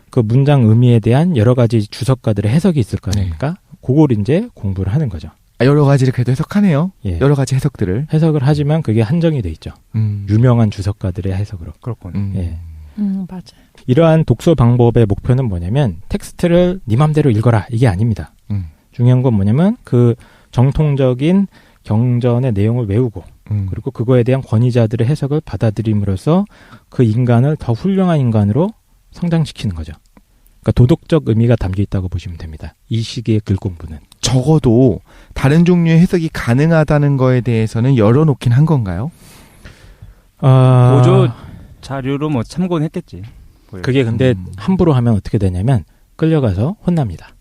그 문장 의미에 대한 여러 가지 주석가들의 해석이 있을 거니까 그걸 이제 공부를 하는 거죠. 여러 가지를 그래도 해석하네요. 예. 여러 가지 해석들을. 해석을 하지만 그게 한정이 돼 있죠. 유명한 주석가들의 해석으로. 그렇군. 예. 맞아요. 이러한 독서 방법의 목표는 뭐냐면 텍스트를 네 맘대로 읽어라 이게 아닙니다. 중요한 건 뭐냐면 그 정통적인 경전의 내용을 외우고 그리고 그거에 대한 권위자들의 해석을 받아들임으로써 그 인간을 더 훌륭한 인간으로 성장시키는 거죠. 그러니까 도덕적 의미가 담겨 있다고 보시면 됩니다. 이 시기의 글 공부는. 적어도 다른 종류의 해석이 가능하다는 거에 대해서는 열어놓긴 한 건가요? 보조 자료로 뭐 참고는 했겠지. 그게 근데 함부로 하면 어떻게 되냐면 끌려가서 혼납니다.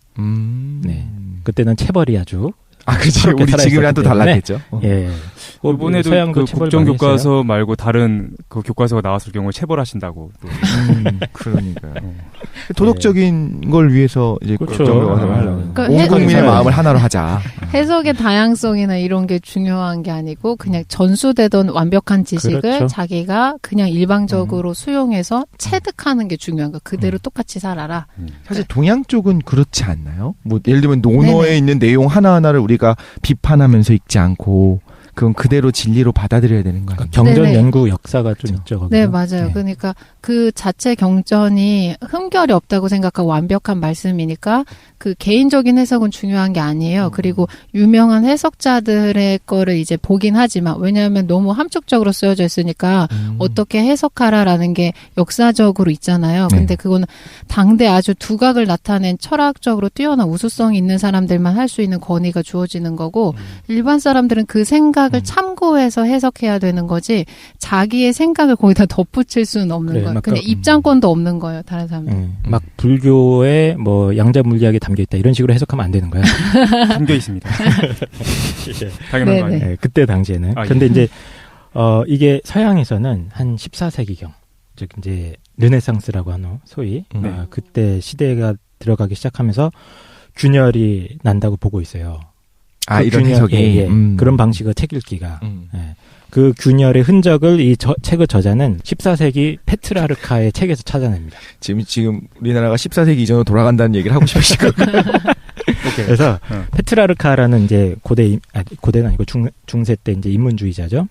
네. 그때는 체벌이 아주 그치. 우리 지금이랑 또 달랐겠죠. 예. 이번에도 그 국정교과서 말고 다른 그 교과서가 나왔을 경우에 체벌하신다고. 그러니까요. 도덕적인 걸 위해서 이제 그렇죠. 그러니까 온 국민의 마음을 하나로 하자. 해석의 다양성이나 이런 게 중요한 게 아니고 그냥 전수되던 완벽한 지식을 그렇죠. 자기가 그냥 일방적으로 수용해서 체득하는 게 중요한 거야. 그대로 똑같이 살아라. 사실 동양 쪽은 그렇지 않나요? 뭐 예를 들면 논어에 네네. 있는 내용 하나하나를 우리가 비판하면서 읽지 않고 그건 그대로 진리로 받아들여야 되는 거 아니에요? 경전 네네. 연구 역사가 좀 있죠. 거기도. 네, 맞아요. 네. 그러니까 그 자체 경전이 흠결이 없다고 생각하고 완벽한 말씀이니까 그 개인적인 해석은 중요한 게 아니에요. 그리고 유명한 해석자들의 거를 이제 보긴 하지만 왜냐하면 너무 함축적으로 쓰여져 있으니까 어떻게 해석하라라는 게 역사적으로 있잖아요. 네. 근데 그거는 당대 아주 두각을 나타낸 철학적으로 뛰어난 우수성이 있는 사람들만 할 수 있는 권위가 주어지는 거고 일반 사람들은 그 생각을 참고해서 해석해야 되는 거지 자기의 생각을 거기다 덧붙일 수는 없는 그래요. 거예요. 막 근데 입장권도 없는 거예요. 다른 사람들. 막 불교에 뭐 양자 물리학이 담겨 있다 이런 식으로 해석하면 안 되는 거예요. 담겨 있습니다. 당연한 거 아니에요. 네, 그때 당시에는. 근데 이제 이게 서양에서는 한 14세기경, 즉 이제 르네상스라고 하는 소위 그때 시대가 들어가기 시작하면서 균열이 난다고 보고 있어요. 그 이런 해석이 예. 그런 방식의 책 읽기가. 예. 그 균열의 흔적을 이 책의 저자는 14세기 페트라르카의 책에서 찾아냅니다. 지금 우리나라가 14세기 이전으로 돌아간다는 얘기를 하고 싶으신 거예요. 그래서 페트라르카라는 이제 고대는 아니고 중세 때 이제 인문주의자죠.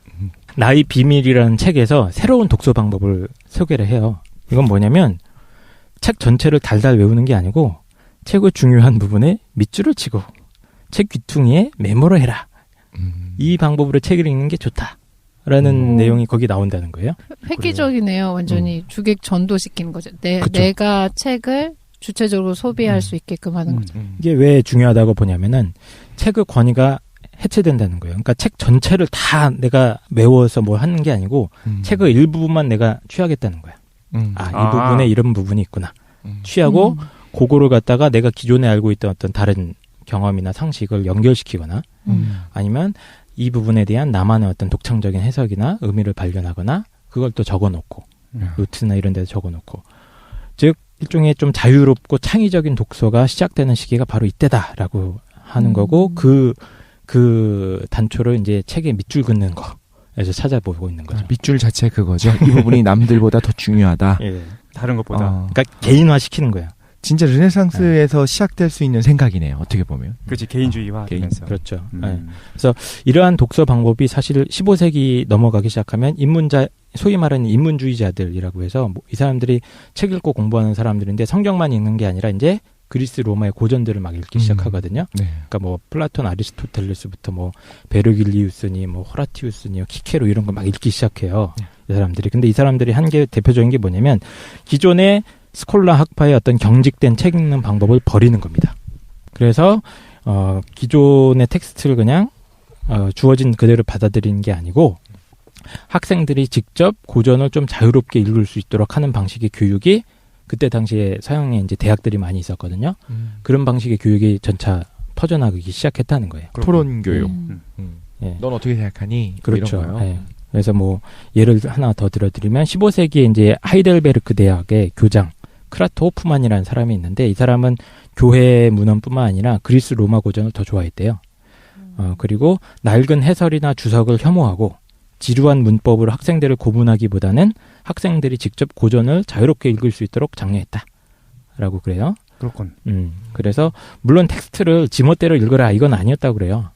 나의 비밀이라는 책에서 새로운 독서 방법을 소개를 해요. 이건 뭐냐면 책 전체를 달달 외우는 게 아니고 책의 중요한 부분에 밑줄을 치고 책 귀퉁이에 메모를 해라. 이 방법으로 책을 읽는 게 좋다라는 내용이 거기 나온다는 거예요. 획기적이네요. 완전히 주객 전도시키는 거죠. 내가 책을 주체적으로 소비할 수 있게끔 하는 거죠. 이게 왜 중요하다고 보냐면은 책의 권위가 해체된다는 거예요. 그러니까 책 전체를 다 내가 외워서 뭘 하는 게 아니고 책의 일부분만 내가 취하겠다는 거야. 이 부분에 이런 부분이 있구나. 취하고 그거를 갖다가 내가 기존에 알고 있던 어떤 다른 경험이나 상식을 연결시키거나 아니면 이 부분에 대한 나만의 어떤 독창적인 해석이나 의미를 발견하거나 그걸 또 적어놓고 노트나 이런 데서 적어놓고 즉 일종의 좀 자유롭고 창의적인 독서가 시작되는 시기가 바로 이때다라고 하는 거고 그 단초를 이제 책에 밑줄 긋는 거에서 찾아보고 있는 거죠. 밑줄 자체 그거죠. 이 부분이 남들보다 더 중요하다. 예. 다른 것보다. 그러니까 개인화시키는 거예요. 진짜 르네상스에서 시작될 수 있는 생각이네요. 어떻게 보면. 그렇지. 개인주의화 되면서. 그렇죠. 네. 그래서 이러한 독서 방법이 사실 15세기 넘어가기 시작하면 소위 말하는 인문주의자들이라고 해서 이 사람들이 책 읽고 공부하는 사람들인데 성경만 읽는 게 아니라 이제 그리스 로마의 고전들을 막 읽기 시작하거든요. 네. 그러니까 뭐 플라톤, 아리스토텔레스부터 뭐 베르길리우스니 뭐 호라티우스니 키케로 이런 거 막 읽기 시작해요. 이 사람들이. 근데 이 사람들이 한 게 대표적인 게 뭐냐면 기존의 스콜라 학파의 어떤 경직된 책 읽는 방법을 버리는 겁니다. 그래서 기존의 텍스트를 그냥 주어진 그대로 받아들이는 게 아니고 학생들이 직접 고전을 좀 자유롭게 읽을 수 있도록 하는 방식의 교육이 그때 당시에 서양에 이제 대학들이 많이 있었거든요. 그런 방식의 교육이 점차 퍼져나가기 시작했다는 거예요. 토론 교육. 예. 넌 어떻게 생각하니? 그렇죠. 이런 거요. 예. 그래서 뭐 예를 하나 더 들어드리면 15세기에 이제 하이델베르크 대학의 교장 크라토 호프만이라는 사람이 있는데 이 사람은 교회 문헌뿐만 아니라 그리스 로마 고전을 더 좋아했대요. 그리고 낡은 해설이나 주석을 혐오하고 지루한 문법으로 학생들을 고문하기보다는 학생들이 직접 고전을 자유롭게 읽을 수 있도록 장려했다라고 그래요. 그렇군. 그래서 물론 텍스트를 지멋대로 읽으라 이건 아니었다고 그래요.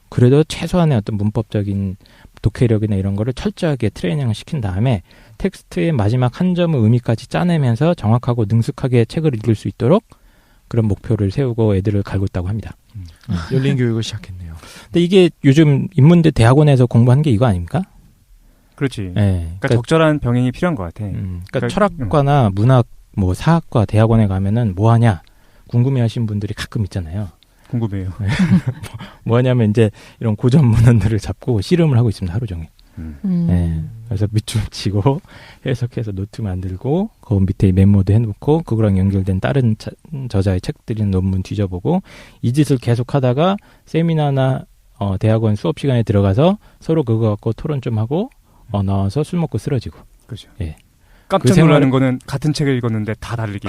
그래도 최소한의 어떤 문법적인 독해력이나 이런 거를 철저하게 트레이닝을 시킨 다음에 텍스트의 마지막 한 점의 의미까지 짜내면서 정확하고 능숙하게 책을 읽을 수 있도록 그런 목표를 세우고 애들을 갈궜다고 합니다. 열린 교육을 시작했네요. 근데 이게 요즘 인문대 대학원에서 공부한 게 이거 아닙니까? 그렇지. 네. 그러니까 적절한 병행이 필요한 것 같아. 그러니까 철학과나 문학, 뭐 사학과 대학원에 가면은 뭐 하냐 궁금해하시는 분들이 가끔 있잖아요. 궁금해요. 뭐 하냐면 이제 이런 고전 문헌들을 잡고 씨름을 하고 있습니다. 하루 종일. 네. 그래서 밑줄 치고 해석해서 노트 만들고 그 밑에 메모도 해놓고 그거랑 연결된 다른 저자의 책들이나 논문 뒤져보고 이 짓을 계속하다가 세미나나 대학원 수업 시간에 들어가서 서로 그거 갖고 토론 좀 하고 나와서 술 먹고 쓰러지고. 그렇죠. 예. 깜짝 놀라는 거는 같은 책을 읽었는데 다 다르게.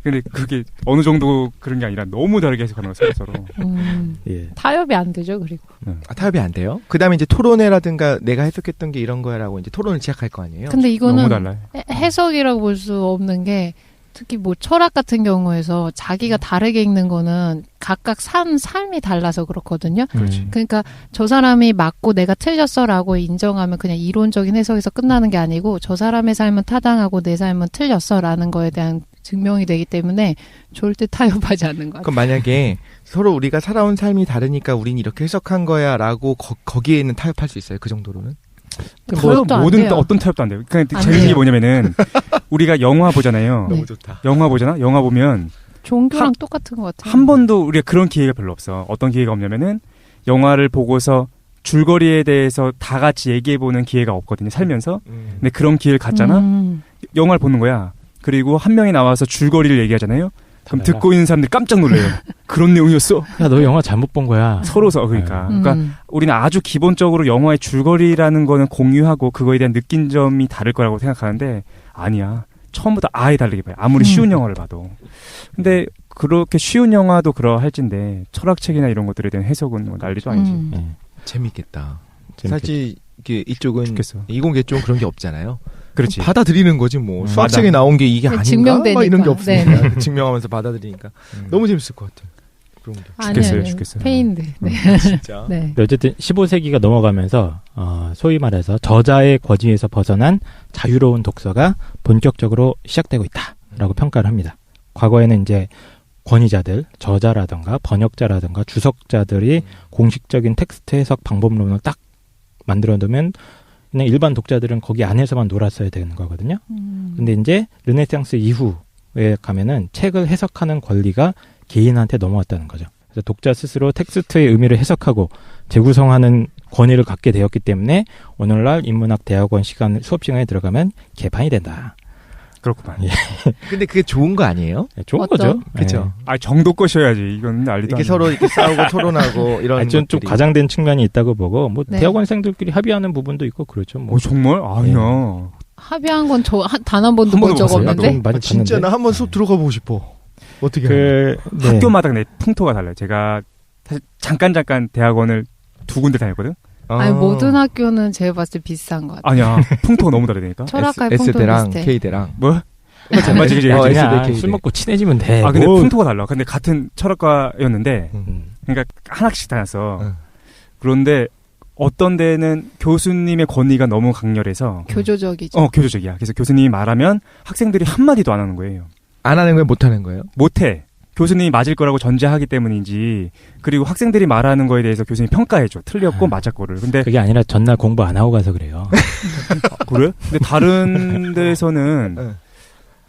근데 그게 어느 정도 그런 게 아니라 너무 다르게 해석하는 거예요, 서로. 예. 타협이 안 되죠, 그리고. 타협이 안 돼요? 그 다음에 이제 토론회라든가 내가 해석했던 게 이런 거야라고 이제 토론을 시작할 거 아니에요? 근데 이거는 너무 달라요. 해석이라고 볼 수 없는 게 특히 뭐 철학 같은 경우에서 자기가 다르게 읽는 거는 각각 산 삶이 달라서 그렇거든요. 그러니까 저 사람이 맞고 내가 틀렸어라고 인정하면 그냥 이론적인 해석에서 끝나는 게 아니고 저 사람의 삶은 타당하고 내 삶은 틀렸어라는 거에 대한 증명이 되기 때문에 절대 타협하지 않는 것 같아요. 그럼 만약에 서로 우리가 살아온 삶이 다르니까 우린 이렇게 해석한 거야라고 거기에는 타협할 수 있어요? 그 정도로는? 모든 어떤 타협도 안 돼요. 그러니까 재밌는 게 뭐냐면은 우리가 영화 보잖아요. 네. 너무 좋다. 영화 보잖아. 영화 보면 종교랑 똑같은 것 같아요. 한 번도 우리가 그런 기회가 별로 없어. 어떤 기회가 없냐면은 영화를 보고서 줄거리에 대해서 다 같이 얘기해보는 기회가 없거든요. 살면서. 근데 그런 기회를 갖잖아. 영화를 보는 거야. 그리고 한 명이 나와서 줄거리를 얘기하잖아요. 그럼 듣고 있는 사람들이 깜짝 놀래요. 그런 내용이었어? 야, 너 영화 잘못 본 거야. 서로서 그러니까. 그러니까 우리는 아주 기본적으로 영화의 줄거리라는 거는 공유하고 그거에 대한 느낀 점이 다를 거라고 생각하는데 아니야. 처음부터 아예 다르게 봐요. 아무리 쉬운 영화를 봐도. 근데 그렇게 쉬운 영화도 그러할진데 철학책이나 이런 것들에 대한 해석은 뭐 난리도 아니지. 재밌겠다. 사실 이쪽은 좋겠어. 이공계 쪽은 그런 게 없잖아요. 그렇지. 받아들이는 거지 뭐. 수학책에 나온 게 이게 아닌가? 증명되니까. 막 이런 게 없으니까. 네. 증명하면서 받아들이니까. 너무 재밌을 것 같아요. 그런 게. 죽겠어요. 페인데. 네. 진짜. 네. 어쨌든 15세기가 넘어가면서 소위 말해서 저자의 권위에서 벗어난 자유로운 독서가 본격적으로 시작되고 있다라고 평가를 합니다. 과거에는 이제 권위자들, 저자라든가 번역자라든가 주석자들이 공식적인 텍스트 해석 방법론을 딱 만들어 놓으면 그냥 일반 독자들은 거기 안에서만 놀았어야 되는 거거든요. 근데 이제 르네상스 이후에 가면은 책을 해석하는 권리가 개인한테 넘어왔다는 거죠. 그래서 독자 스스로 텍스트의 의미를 해석하고 재구성하는 권위를 갖게 되었기 때문에 오늘날 인문학 대학원 수업 시간에 들어가면 개판이 된다. 그렇구만. 예. 근데 그게 좋은 거 아니에요? 네, 좋은 어떤? 거죠. 그쵸? 아 정도 것이어야지. 이건 난리도 이렇게 아니고. 서로 이렇게 싸우고 토론하고 이런 좀 것들이. 과장된 측면이 있다고 보고 뭐 네. 대학원생들끼리 합의하는 부분도 있고 그렇죠. 뭐. 정말? 아니야. 합의한 건 저 단 한 번도 한 본 번도 적 못 봤어요. 없는데. 많이 진짜 봤는데. 나 한번 수업 들어가 보고 싶어. 어떻게 하냐. 네. 학교마다 내 풍토가 달라요. 제가 사실 잠깐 대학원을 2군데 다녔거든. 아니 모든 학교는 제가 봤을 때 비슷한 것 같아요. 아니야. 풍토가 너무 다르다니까. 철학과의 풍토 S대랑 비슷해. K대랑. 뭐? 맞지, 그냥 그냥 술 먹고 친해지면 돼. 근데 뭐. 풍토가 달라. 근데 같은 철학과였는데, 그러니까 하나씩 다녔어. 그런데 어떤 데는 교수님의 권위가 너무 강렬해서 교조적이죠. 교조적이야. 그래서 교수님이 말하면 학생들이 한마디도 안 하는 거예요. 안 하는 거예요? 못 하는 거예요? 못해. 교수님이 맞을 거라고 전제하기 때문인지, 그리고 학생들이 말하는 거에 대해서 교수님이 평가해줘. 틀렸고 맞았고를. 근데 그게 아니라 전날 공부 안 하고 가서 그래요. 그래? 근데 다른 데서는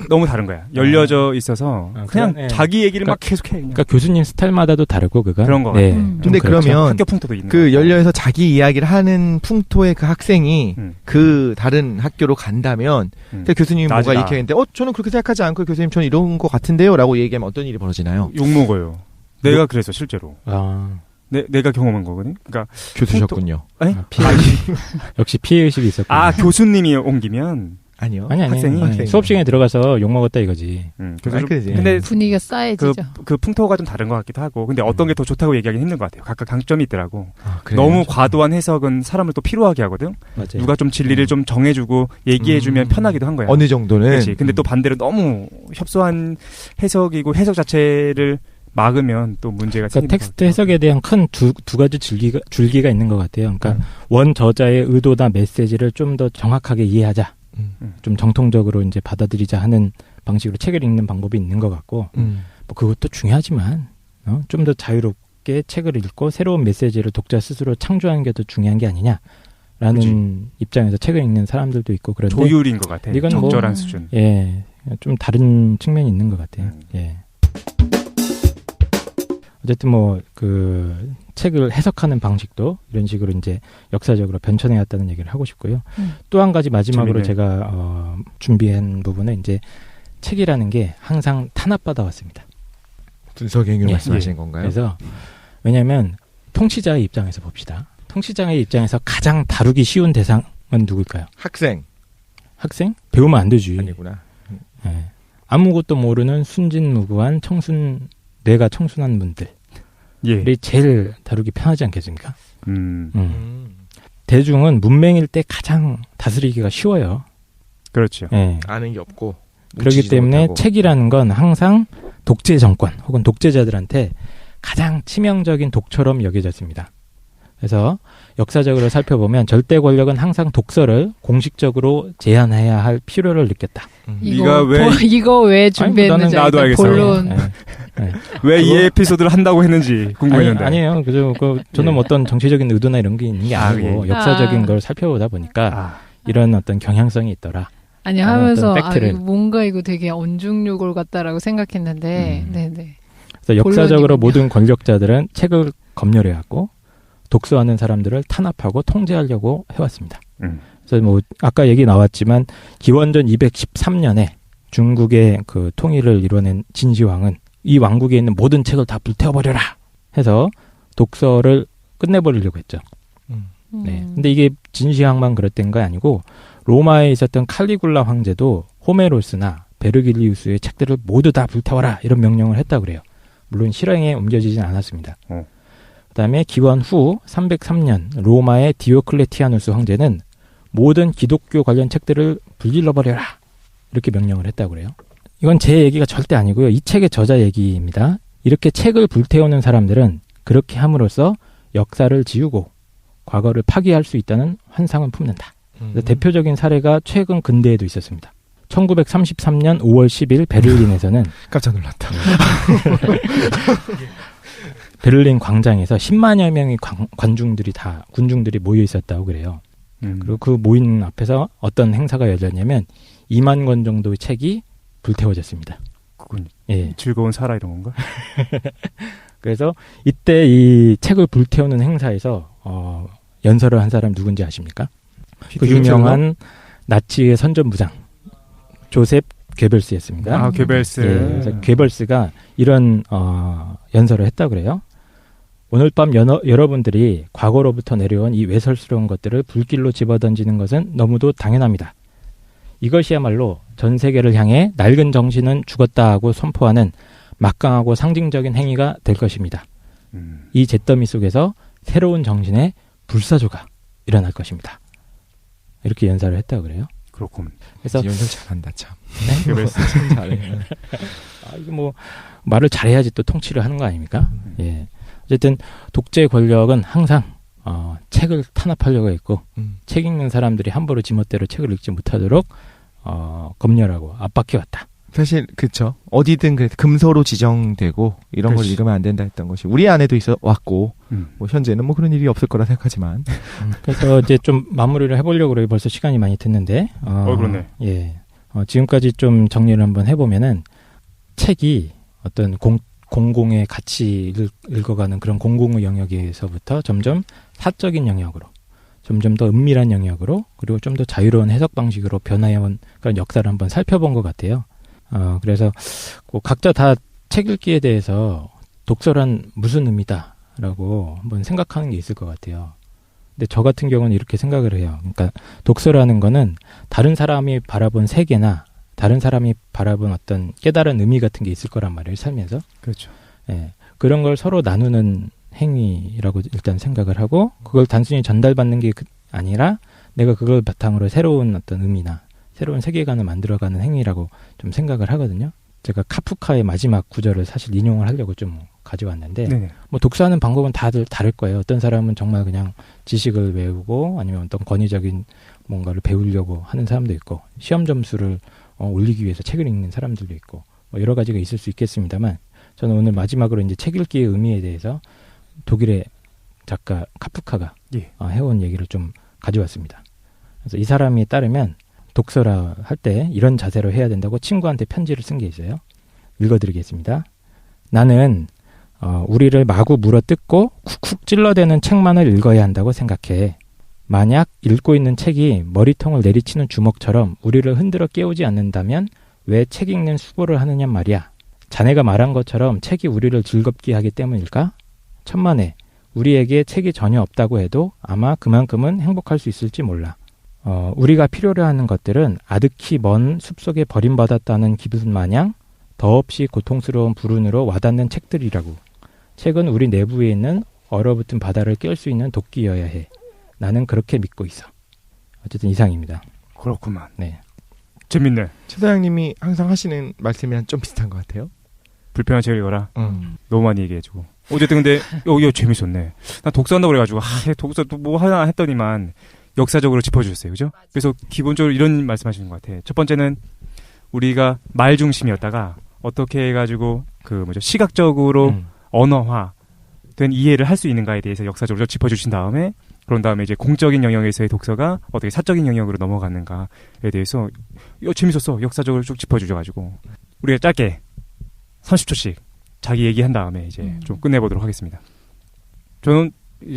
너무 다른 거야. 열려져 있어서 그냥 그래, 네. 자기 얘기를 막 계속해. 그냥. 그러니까 교수님 스타일마다도 다르고 그건 그런 거 네, 같아요. 좀 근데 그렇죠. 그러면 학교 풍토도 있는 그 거. 열려서 자기 이야기를 하는 풍토의 그 학생이 그 다른 학교로 간다면 그 교수님이 뭐가 나지다. 이렇게 했는데 저는 그렇게 생각하지 않고 교수님 저는 이런 거 같은데요 라고 얘기하면 어떤 일이 벌어지나요? 욕 먹어요. 내가 그래서 실제로. 내가 경험한 거거든. 그러니까 교수셨군요. 아니? 역시 피해 의식이 있었군요. 교수님이 옮기면 아니요. 아니 학생이? 수업 시간에 들어가서 욕 먹었다 이거지. 그래서 그러지. 근데 분위기가 싸해지죠. 그 풍토가 좀 다른 것 같기도 하고. 근데 어떤 게 더 좋다고 얘기하기는 힘든 것 같아요. 각각 강점이 있더라고. 너무 과도한 해석은 사람을 또 피로하게 하거든. 맞아요. 누가 좀 진리를 좀 정해주고 얘기해주면 편하기도 한 거야. 어느 정도는. 그렇지. 근데 또 반대로 너무 협소한 해석이고 해석 자체를 막으면 또 문제가 그러니까 생기는 텍스트 해석에 대한 큰 두 가지 줄기가 있는 것 같아요. 그러니까 원 저자의 의도나 메시지를 좀 더 정확하게 이해하자. 좀 정통적으로 이제 받아들이자 하는 방식으로 책을 읽는 방법이 있는 것 같고, 뭐 그것도 중요하지만 좀 더 자유롭게 책을 읽고 새로운 메시지를 독자 스스로 창조하는 게 더 중요한 게 아니냐라는 그치. 입장에서 책을 읽는 사람들도 있고 그런데 조율인 것 같아요. 이건 적절한 수준. 예, 좀 다른 측면이 있는 것 같아요. 예. 어쨌든 뭐 그 책을 해석하는 방식도 이런 식으로 이제 역사적으로 변천해 왔다는 얘기를 하고 싶고요. 또 한 가지 마지막으로 재밌네. 제가 준비한 부분은 이제 책이라는 게 항상 탄압받아 왔습니다. 분석행위로 말씀하시는 건가요? 그래서 왜냐하면 통치자의 입장에서 봅시다. 통치자의 입장에서 가장 다루기 쉬운 대상은 누굴까요? 학생. 학생? 배우면 안 되지. 아니구나. 예. 아무것도 모르는 순진무구한 뇌가 청순한 분들이 제일 다루기 편하지 않겠습니까? 대중은 문맹일 때 가장 다스리기가 쉬워요. 그렇죠. 예. 아는 게 없고. 그렇기 때문에 못하고. 책이라는 건 항상 독재 정권 혹은 독재자들한테 가장 치명적인 독처럼 여겨졌습니다. 그래서 역사적으로 살펴보면 절대 권력은 항상 독서를 공식적으로 제한해야 할 필요를 느꼈다. 이거 왜 준비했는지 나도 알겠어요. 본론. 왜 이 에피소드를 한다고 했는지 궁금했는데. 아니에요. 그죠. 저는 어떤 정치적인 의도나 이런 게 있는 게 아니고 역사적인 걸 살펴보다 보니까 이런 어떤 경향성이 있더라. 아니 하면서 팩트를. 뭔가 이거 되게 언중요골 같다라고 생각했는데 네네. 그래서 역사적으로 본론이군요. 모든 권력자들은 책을 검열해왔고 독서하는 사람들을 탄압하고 통제하려고 해왔습니다. 그래서 뭐 아까 얘기 나왔지만 기원전 213년에 중국의 그 통일을 이뤄낸 진시황은 이 왕국에 있는 모든 책을 다 불태워버려라 해서 독서를 끝내버리려고 했죠. 네. 근데 이게 진시황만 그랬던 거 아니고 로마에 있었던 칼리굴라 황제도 호메로스나 베르길리우스의 책들을 모두 다 불태워라 이런 명령을 했다고 그래요. 물론 실행에 옮겨지진 않았습니다. 그다음에 기원 후 303년 로마의 디오클레티아누스 황제는 모든 기독교 관련 책들을 불질러버려라 이렇게 명령을 했다고 그래요. 이건 제 얘기가 절대 아니고요. 이 책의 저자 얘기입니다. 이렇게 책을 불태우는 사람들은 그렇게 함으로써 역사를 지우고 과거를 파기할 수 있다는 환상을 품는다. 대표적인 사례가 최근 근대에도 있었습니다. 1933년 5월 10일 베를린에서는 깜짝 놀랐다. 베를린 광장에서 10만여 명의 군중들이 모여 있었다고 그래요. 그리고 그 모인 앞에서 어떤 행사가 열렸냐면 2만 권 정도의 책이 불태워졌습니다. 그건 예. 즐거운 사라 이런 건가? 그래서 이때 이 책을 불태우는 행사에서 연설을 한 사람 누군지 아십니까? 그 유명한 나치의 선전부장 조셉 괴벨스였습니다. 아, 괴벨스. 예, 그래서 괴벨스가 이런 연설을 했다고 그래요. 오늘 밤 여러분들이 과거로부터 내려온 이 외설스러운 것들을 불길로 집어던지는 것은 너무도 당연합니다. 이것이야말로 전 세계를 향해 낡은 정신은 죽었다 하고 선포하는 막강하고 상징적인 행위가 될 것입니다. 이 잿더미 속에서 새로운 정신의 불사조가 일어날 것입니다. 이렇게 연설을 했다고 그래요. 그렇군. 그래서 연설 잘한다 참. 네? 괴벨스 참 잘해. 이거 뭐 말을 잘해야지 또 통치를 하는 거 아닙니까? 예. 어쨌든 독재 권력은 항상 책을 탄압하려고 했고 책 읽는 사람들이 함부로 지멋대로 책을 읽지 못하도록 검열하고 압박해왔다. 사실 그렇죠. 어디든 금서로 지정되고 이런 걸 읽으면 안 된다 했던 것이 우리 안에도 있어 왔고 뭐 현재는 뭐 그런 일이 없을 거라 생각하지만 그래서 이제 좀 마무리를 해보려고 그래요. 벌써 시간이 많이 됐는데 그렇네. 예. 지금까지 좀 정리를 한번 해보면은 책이 어떤 공공의 가치를 읽어가는 그런 공공의 영역에서부터 점점 사적인 영역으로 점점 더 은밀한 영역으로 그리고 좀 더 자유로운 해석 방식으로 변화해온 그런 역사를 한번 살펴본 것 같아요. 그래서 각자 다 책 읽기에 대해서 독서란 무슨 의미다라고 한번 생각하는 게 있을 것 같아요. 근데 저 같은 경우는 이렇게 생각을 해요. 그러니까 독서라는 거는 다른 사람이 바라본 세계나 다른 사람이 바라본 어떤 깨달은 의미 같은 게 있을 거란 말이에요. 살면서. 그렇죠. 예. 그런 걸 서로 나누는 행위라고 일단 생각을 하고 그걸 단순히 전달받는 게 아니라 내가 그걸 바탕으로 새로운 어떤 의미나 새로운 세계관을 만들어가는 행위라고 좀 생각을 하거든요. 제가 카프카의 마지막 구절을 사실 인용을 하려고 좀 가져왔는데 네네. 뭐 독서하는 방법은 다들 다를 거예요. 어떤 사람은 정말 그냥 지식을 외우고 아니면 어떤 권위적인 뭔가를 배우려고 하는 사람도 있고 시험 점수를 올리기 위해서 책을 읽는 사람들도 있고 뭐 여러 가지가 있을 수 있겠습니다만 저는 오늘 마지막으로 이제 책 읽기의 의미에 대해서 독일의 작가 카프카가 해온 얘기를 좀 가져왔습니다. 그래서 이 사람에 따르면 독서라 할 때 이런 자세로 해야 된다고 친구한테 편지를 쓴 게 있어요. 읽어드리겠습니다. 나는 우리를 마구 물어뜯고 쿡쿡 찔러대는 책만을 읽어야 한다고 생각해. 만약 읽고 있는 책이 머리통을 내리치는 주먹처럼 우리를 흔들어 깨우지 않는다면 왜 책 읽는 수고를 하느냐 말이야. 자네가 말한 것처럼 책이 우리를 즐겁게 하기 때문일까? 천만에 우리에게 책이 전혀 없다고 해도 아마 그만큼은 행복할 수 있을지 몰라. 우리가 필요로 하는 것들은 아득히 먼 숲속에 버림받았다는 기분 마냥 더없이 고통스러운 불운으로 와닿는 책들이라고. 책은 우리 내부에 있는 얼어붙은 바다를 깰 수 있는 도끼여야 해. 나는 그렇게 믿고 있어. 어쨌든 이상입니다. 그렇구만. 네. 재밌네. 최 사장님이 항상 하시는 말씀이랑 좀 비슷한 것 같아요. 불편한 책을 읽어라. 너무 많이 얘기해주고. 어쨌든 근데 이거 재밌었네. 나 독서한다고 그래가지고 독서 또 뭐 하나 했더니만 역사적으로 짚어주셨어요. 그죠? 그래서 기본적으로 이런 말씀하시는 것 같아. 첫 번째는 우리가 말 중심이었다가 어떻게 해가지고 시각적으로 언어화된 이해를 할 수 있는가에 대해서 역사적으로 짚어주신 다음에 그런 다음에 이제 공적인 영역에서의 독서가 어떻게 사적인 영역으로 넘어가는가에 대해서 재밌었어. 역사적으로 쭉 짚어주셔가지고 우리가 짧게 30초씩 자기 얘기한 다음에 이제 좀 끝내보도록 하겠습니다. 저는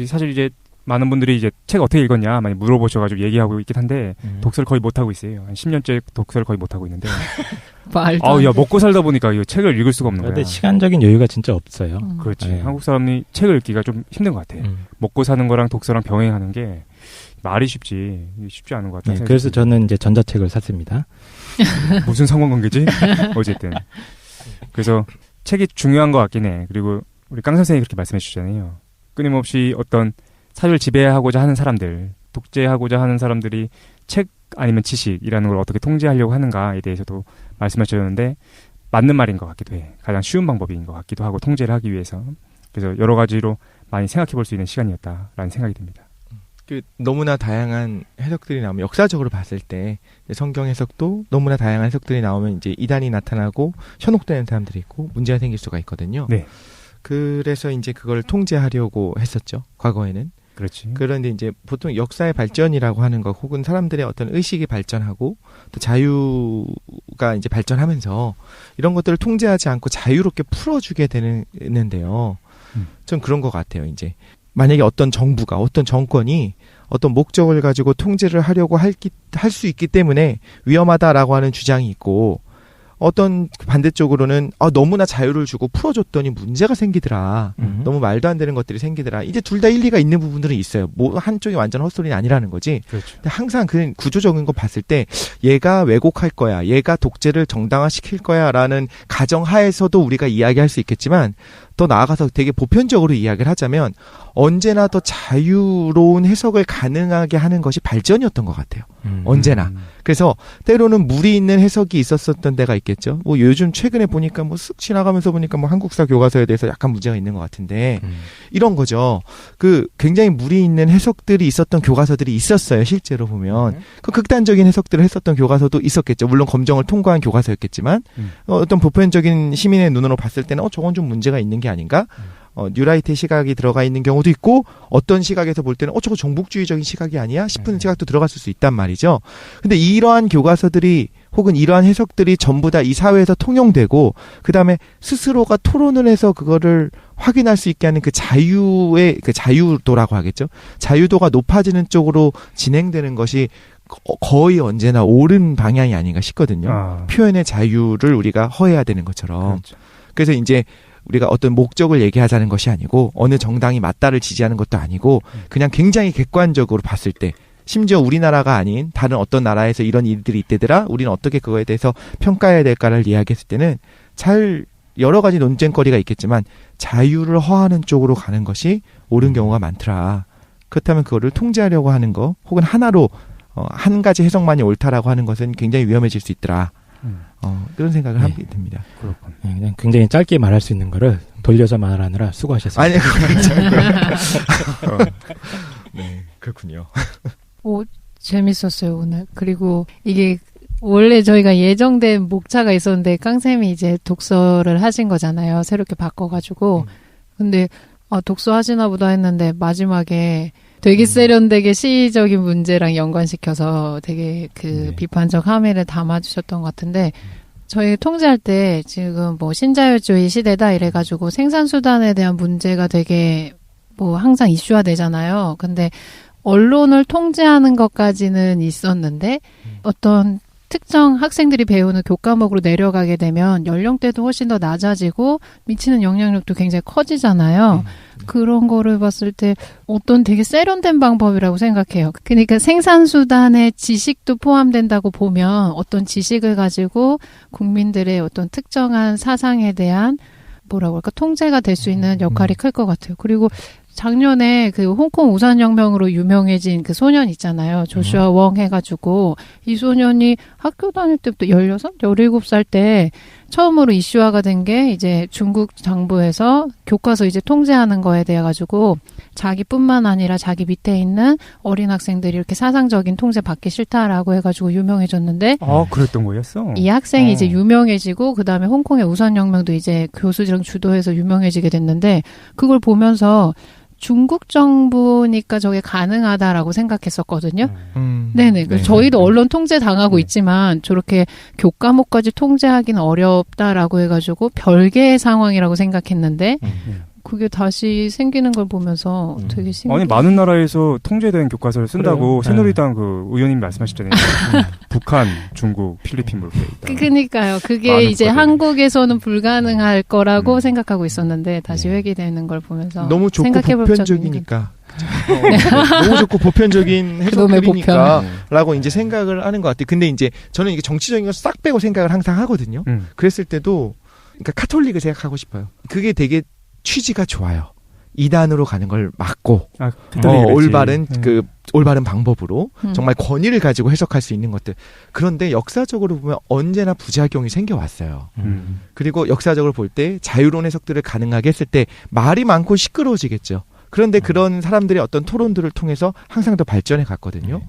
사실 이제 많은 분들이 이제 책 어떻게 읽었냐 많이 물어보셔가지고 얘기하고 있긴 한데 독서를 거의 못하고 있어요. 한 10년째 독서를 거의 못하고 있는데 야 먹고 살다 보니까 이 책을 읽을 수가 없는 거야. 근데 시간적인 여유가 진짜 없어요. 그렇지. 네. 한국 사람이 책을 읽기가 좀 힘든 것 같아. 먹고 사는 거랑 독서랑 병행하는 게 말이 쉽지 않은 것 같아요. 네, 그래서 저는 이제 전자책을 샀습니다. 무슨 상관관계지? 어쨌든 그래서 책이 중요한 것 같긴 해. 그리고 우리 깡 선생님이 그렇게 말씀해 주셨잖아요. 끊임없이 어떤 사회를 지배하고자 하는 사람들, 독재하고자 하는 사람들이 책 아니면 지식이라는 걸 어떻게 통제하려고 하는가에 대해서도 말씀해 주셨는데 맞는 말인 것 같기도 해. 가장 쉬운 방법인 것 같기도 하고 통제를 하기 위해서. 그래서 여러 가지로 많이 생각해 볼 수 있는 시간이었다라는 생각이 듭니다. 너무나 다양한 해석들이 나오면 역사적으로 봤을 때 성경 해석도 너무나 다양한 해석들이 나오면 이제 이단이 나타나고 현혹되는 사람들이 있고 문제가 생길 수가 있거든요. 네. 그래서 이제 그걸 통제하려고 했었죠. 과거에는. 그렇지. 그런데 이제 보통 역사의 발전이라고 하는 것 혹은 사람들의 어떤 의식이 발전하고 또 자유가 이제 발전하면서 이런 것들을 통제하지 않고 자유롭게 풀어주게 되는데요. 전 그런 것 같아요. 이제 만약에 어떤 정부가 어떤 정권이 어떤 목적을 가지고 통제를 하려고 할 수 있기 때문에 위험하다라고 하는 주장이 있고 어떤 반대쪽으로는 너무나 자유를 주고 풀어줬더니 문제가 생기더라. 너무 말도 안 되는 것들이 생기더라. 이제 둘 다 일리가 있는 부분들은 있어요. 뭐 한쪽이 완전 헛소리는 아니라는 거지. 그렇죠. 근데 항상 그 구조적인 거 봤을 때 얘가 왜곡할 거야. 얘가 독재를 정당화시킬 거야. 라는 가정하에서도 우리가 이야기할 수 있겠지만 더 나아가서 되게 보편적으로 이야기를 하자면 언제나 더 자유로운 해석을 가능하게 하는 것이 발전이었던 것 같아요. 언제나. 그래서 때로는 무리 있는 해석이 있었던 데가 있겠죠. 뭐 요즘 최근에 보니까 뭐 쓱 지나가면서 보니까 뭐 한국사 교과서에 대해서 약간 문제가 있는 것 같은데 이런 거죠. 굉장히 무리 있는 해석들이 있었던 교과서들이 있었어요. 실제로 보면. 극단적인 해석들을 했었던 교과서도 있었겠죠. 물론 검정을 통과한 교과서였겠지만 어떤 보편적인 시민의 눈으로 봤을 때는 저건 좀 문제가 있는 게 아닌가? 뉴라이트의 시각이 들어가 있는 경우도 있고 어떤 시각에서 볼 때는 저거 종북주의적인 시각이 아니야? 싶은 시각도 들어갔을 수 있단 말이죠. 근데 이러한 교과서들이 혹은 이러한 해석들이 전부 다 이 사회에서 통용되고 그다음에 스스로가 토론을 해서 그거를 확인할 수 있게 하는 그 자유의 그 자유도라고 하겠죠. 자유도가 높아지는 쪽으로 진행되는 것이 거의 언제나 옳은 방향이 아닌가 싶거든요. 표현의 자유를 우리가 허해야 되는 것처럼. 그렇죠. 그래서 이제 우리가 어떤 목적을 얘기하자는 것이 아니고 어느 정당이 맞다를 지지하는 것도 아니고 그냥 굉장히 객관적으로 봤을 때 심지어 우리나라가 아닌 다른 어떤 나라에서 이런 일들이 있대더라 우리는 어떻게 그거에 대해서 평가해야 될까를 이야기했을 때는 잘 여러 가지 논쟁거리가 있겠지만 자유를 허하는 쪽으로 가는 것이 옳은 경우가 많더라. 그렇다면 그거를 통제하려고 하는 거 혹은 하나로 한 가지 해석만이 옳다라고 하는 것은 굉장히 위험해질 수 있더라. 그런 생각을 하게 됩니다. 그렇군. 네, 그냥 굉장히 짧게 말할 수 있는 거를 돌려서 말하느라 수고하셨습니다. 아니, 그거 네, 그렇군요. 오, 재밌었어요, 오늘. 그리고 이게 원래 저희가 예정된 목차가 있었는데 깡쌤이 이제 독서를 하신 거잖아요. 새롭게 바꿔가지고. 근데 독서 하시나 보다 했는데 마지막에 되게 세련되게 시적인 문제랑 연관시켜서 되게 비판적 함의를 담아주셨던 것 같은데 저희 통제할 때 지금 뭐 신자유주의 시대다 이래가지고 생산수단에 대한 문제가 되게 뭐 항상 이슈화 되잖아요. 근데 언론을 통제하는 것까지는 있었는데 어떤 특정 학생들이 배우는 교과목으로 내려가게 되면 연령대도 훨씬 더 낮아지고 미치는 영향력도 굉장히 커지잖아요. 그런 거를 봤을 때 어떤 되게 세련된 방법이라고 생각해요. 그러니까 생산수단의 지식도 포함된다고 보면 어떤 지식을 가지고 국민들의 어떤 특정한 사상에 대한 뭐라고 할까 통제가 될 수 있는 역할이 클 것 같아요. 그리고 작년에 그 홍콩 우산혁명으로 유명해진 그 소년 있잖아요. 조슈아 웡 해가지고 이 소년이 학교 다닐 때부터 16, 17살 때 처음으로 이슈화가 된 게 이제 중국 정부에서 교과서 이제 통제하는 거에 대해 가지고 자기뿐만 아니라 자기 밑에 있는 어린 학생들이 이렇게 사상적인 통제 받기 싫다라고 해가지고 유명해졌는데 그랬던 거였어? 이 학생이 이제 유명해지고 그 다음에 홍콩의 우산혁명도 이제 교수들이랑 주도해서 유명해지게 됐는데 그걸 보면서 중국 정부니까 저게 가능하다라고 생각했었거든요. 네네. 네. 저희도 언론 통제 당하고 있지만 저렇게 교과목까지 통제하기는 어렵다라고 해가지고 별개의 상황이라고 생각했는데 그게 다시 생기는 걸 보면서 되게 신기해요. 아니 많은 나라에서 통제된 교과서를 쓴다고 새누리당 그 의원님이 말씀하셨잖아요. 북한, 중국, 필리핀 뭐 이렇게 있다. 그러니까요. 그게 이제 한국에서는 불가능할 거라고 생각하고 있었는데 다시 회귀되는 걸 보면서 너무 좋고 보편적이니까. 너무 좋고 보편적인 해석들이니까 라고 이제 생각을 하는 것 같아요. 근데 이제 저는 이게 정치적인 걸 싹 빼고 생각을 항상 하거든요. 그랬을 때도 그러니까 카톨릭을 생각하고 싶어요. 그게 되게 취지가 좋아요. 이단으로 가는 걸 막고 올바른 올바른 방법으로 정말 권위를 가지고 해석할 수 있는 것들. 그런데 역사적으로 보면 언제나 부작용이 생겨왔어요. 그리고 역사적으로 볼 때 자유로운 해석들을 가능하게 했을 때 말이 많고 시끄러워지겠죠. 그런데 그런 사람들의 어떤 토론들을 통해서 항상 더 발전해 갔거든요.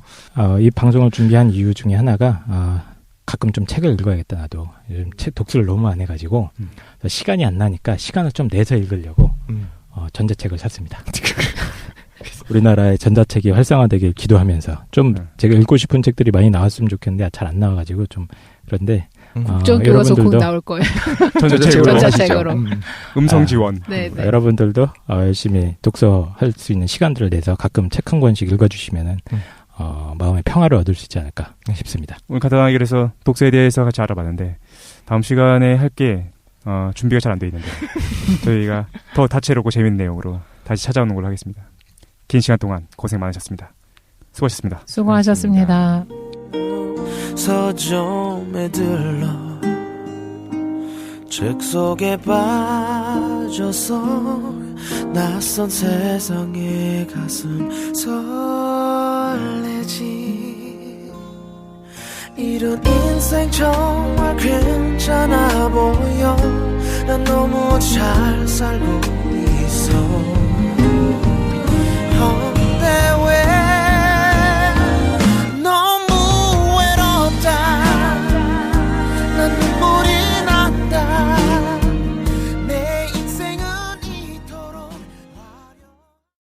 이 방송을 준비한 이유 중에 하나가 가끔 좀 책을 읽어야겠다 나도. 요즘 독서를 너무 안 해가지고 시간이 안 나니까 시간을 좀 내서 읽으려고 전자책을 샀습니다. 우리나라의 전자책이 활성화되길 기도하면서 좀 제가 읽고 싶은 책들이 많이 나왔으면 좋겠는데 잘 안 나와가지고 좀 그런데 국정교과서 곧 나올 거예요. 전자책으로. 음성 지원. 여러분들도 열심히 독서할 수 있는 시간들을 내서 가끔 책 한 권씩 읽어주시면은 마음의 평화를 얻을 수 있지 않을까 싶습니다. 오늘 간단하게 그래서 독서에 대해서 같이 알아봤는데 다음 시간에 할 게 준비가 잘 안 돼 있는데 저희가 더 다채롭고 재밌는 내용으로 다시 찾아오는 걸로 하겠습니다. 긴 시간 동안 고생 많으셨습니다. 수고하셨습니다. 수고하셨습니다. 서점에 들러 책 속에 빠져서 낯선 세상에 가슴 설레지. 이런 인생 정말 괜찮아 보여. 난 너무 잘 살고